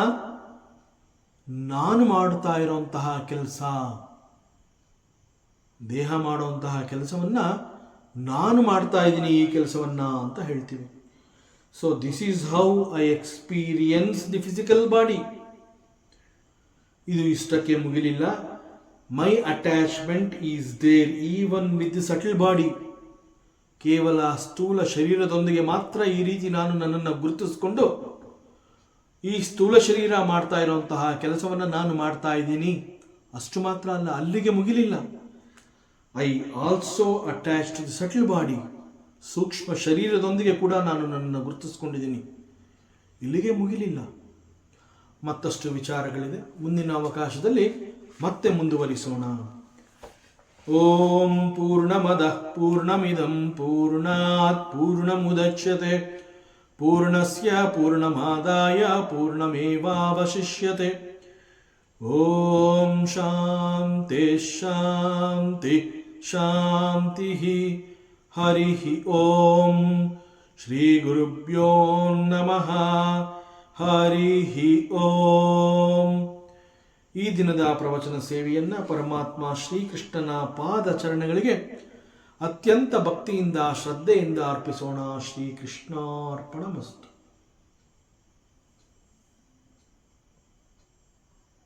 ನಾನು ಮಾಡ್ತಾ ಇರುವಂತಹ ಕೆಲಸ. ದೇಹ ಮಾಡುವಂತಹ ಕೆಲಸವನ್ನು ನಾನು ಮಾಡ್ತಾ ಇದ್ದೀನಿ, ಈ ಕೆಲಸವನ್ನು ಅಂತ ಹೇಳ್ತೀವಿ. So this is how I experience the physical body. ಇದು ಇಷ್ಟಕ್ಕೆ ಮುಗಿಲಿಲ್ಲ. My attachment is there even with the subtle body. ಕೇವಲ ಸ್ಥೂಲ ಶರೀರದೊಂದಿಗೆ ಮಾತ್ರ ಈ ರೀತಿ ನಾನು ನನ್ನನ್ನು ಗುರುತಿಸಿಕೊಂಡು ಈ ಸ್ಥೂಲ ಶರೀರ ಮಾಡ್ತಾ ಇರುವಂತಹ ಕೆಲಸವನ್ನು ನಾನು ಮಾಡ್ತಾ ಇದ್ದೀನಿ. ಅಷ್ಟು ಮಾತ್ರ ಅಲ್ಲ, ಅಲ್ಲಿಗೆ ಮುಗಿಲಿಲ್ಲ. I also attach to the subtle body. ಸೂಕ್ಷ್ಮ ಶರೀರದೊಂದಿಗೆ ಕೂಡ ನಾನು ನನ್ನನ್ನು ಗುರುತಿಸ್ಕೊಂಡಿದ್ದೀನಿ. ಇಲ್ಲಿಗೆ ಮುಗಿಲಿಲ್ಲ, ಮತ್ತಷ್ಟು ವಿಚಾರಗಳಿದೆ. ಮುಂದಿನ ಅವಕಾಶದಲ್ಲಿ ಮತ್ತೆ ಮುಂದುವರಿಸೋಣ. ಓಂ ಪೂರ್ಣಮದಃ ಪೂರ್ಣಮಿದಂ ಪೂರ್ಣಾತ್ ಪೂರ್ಣಮುದಚ್ಯತೆ ಪೂರ್ಣಸ್ಯ ಪೂರ್ಣಮಾದಾಯ ಪೂರ್ಣಮೇವಾವಶಿಷ್ಯತೆ. ಓಂ ಶಾಂತಿ ಶಾಂತಿ ಶಾಂತಿ. ಹರಿ ಓಂ. ಶ್ರೀ ಗುರುಭ್ಯೋ ನಮಃ. ಹರಿ ಓಂ. ಈ ದಿನದ ಪ್ರವಚನ ಸೇವೆಯನ್ನು ಪರಮಾತ್ಮ ಶ್ರೀಕೃಷ್ಣನ ಪಾದಚರಣಗಳಿಗೆ ಅತ್ಯಂತ ಭಕ್ತಿಯಿಂದ ಶ್ರದ್ಧೆಯಿಂದ ಅರ್ಪಿಸೋಣ. ಶ್ರೀಕೃಷ್ಣಾರ್ಪಣಮಸ್ತು.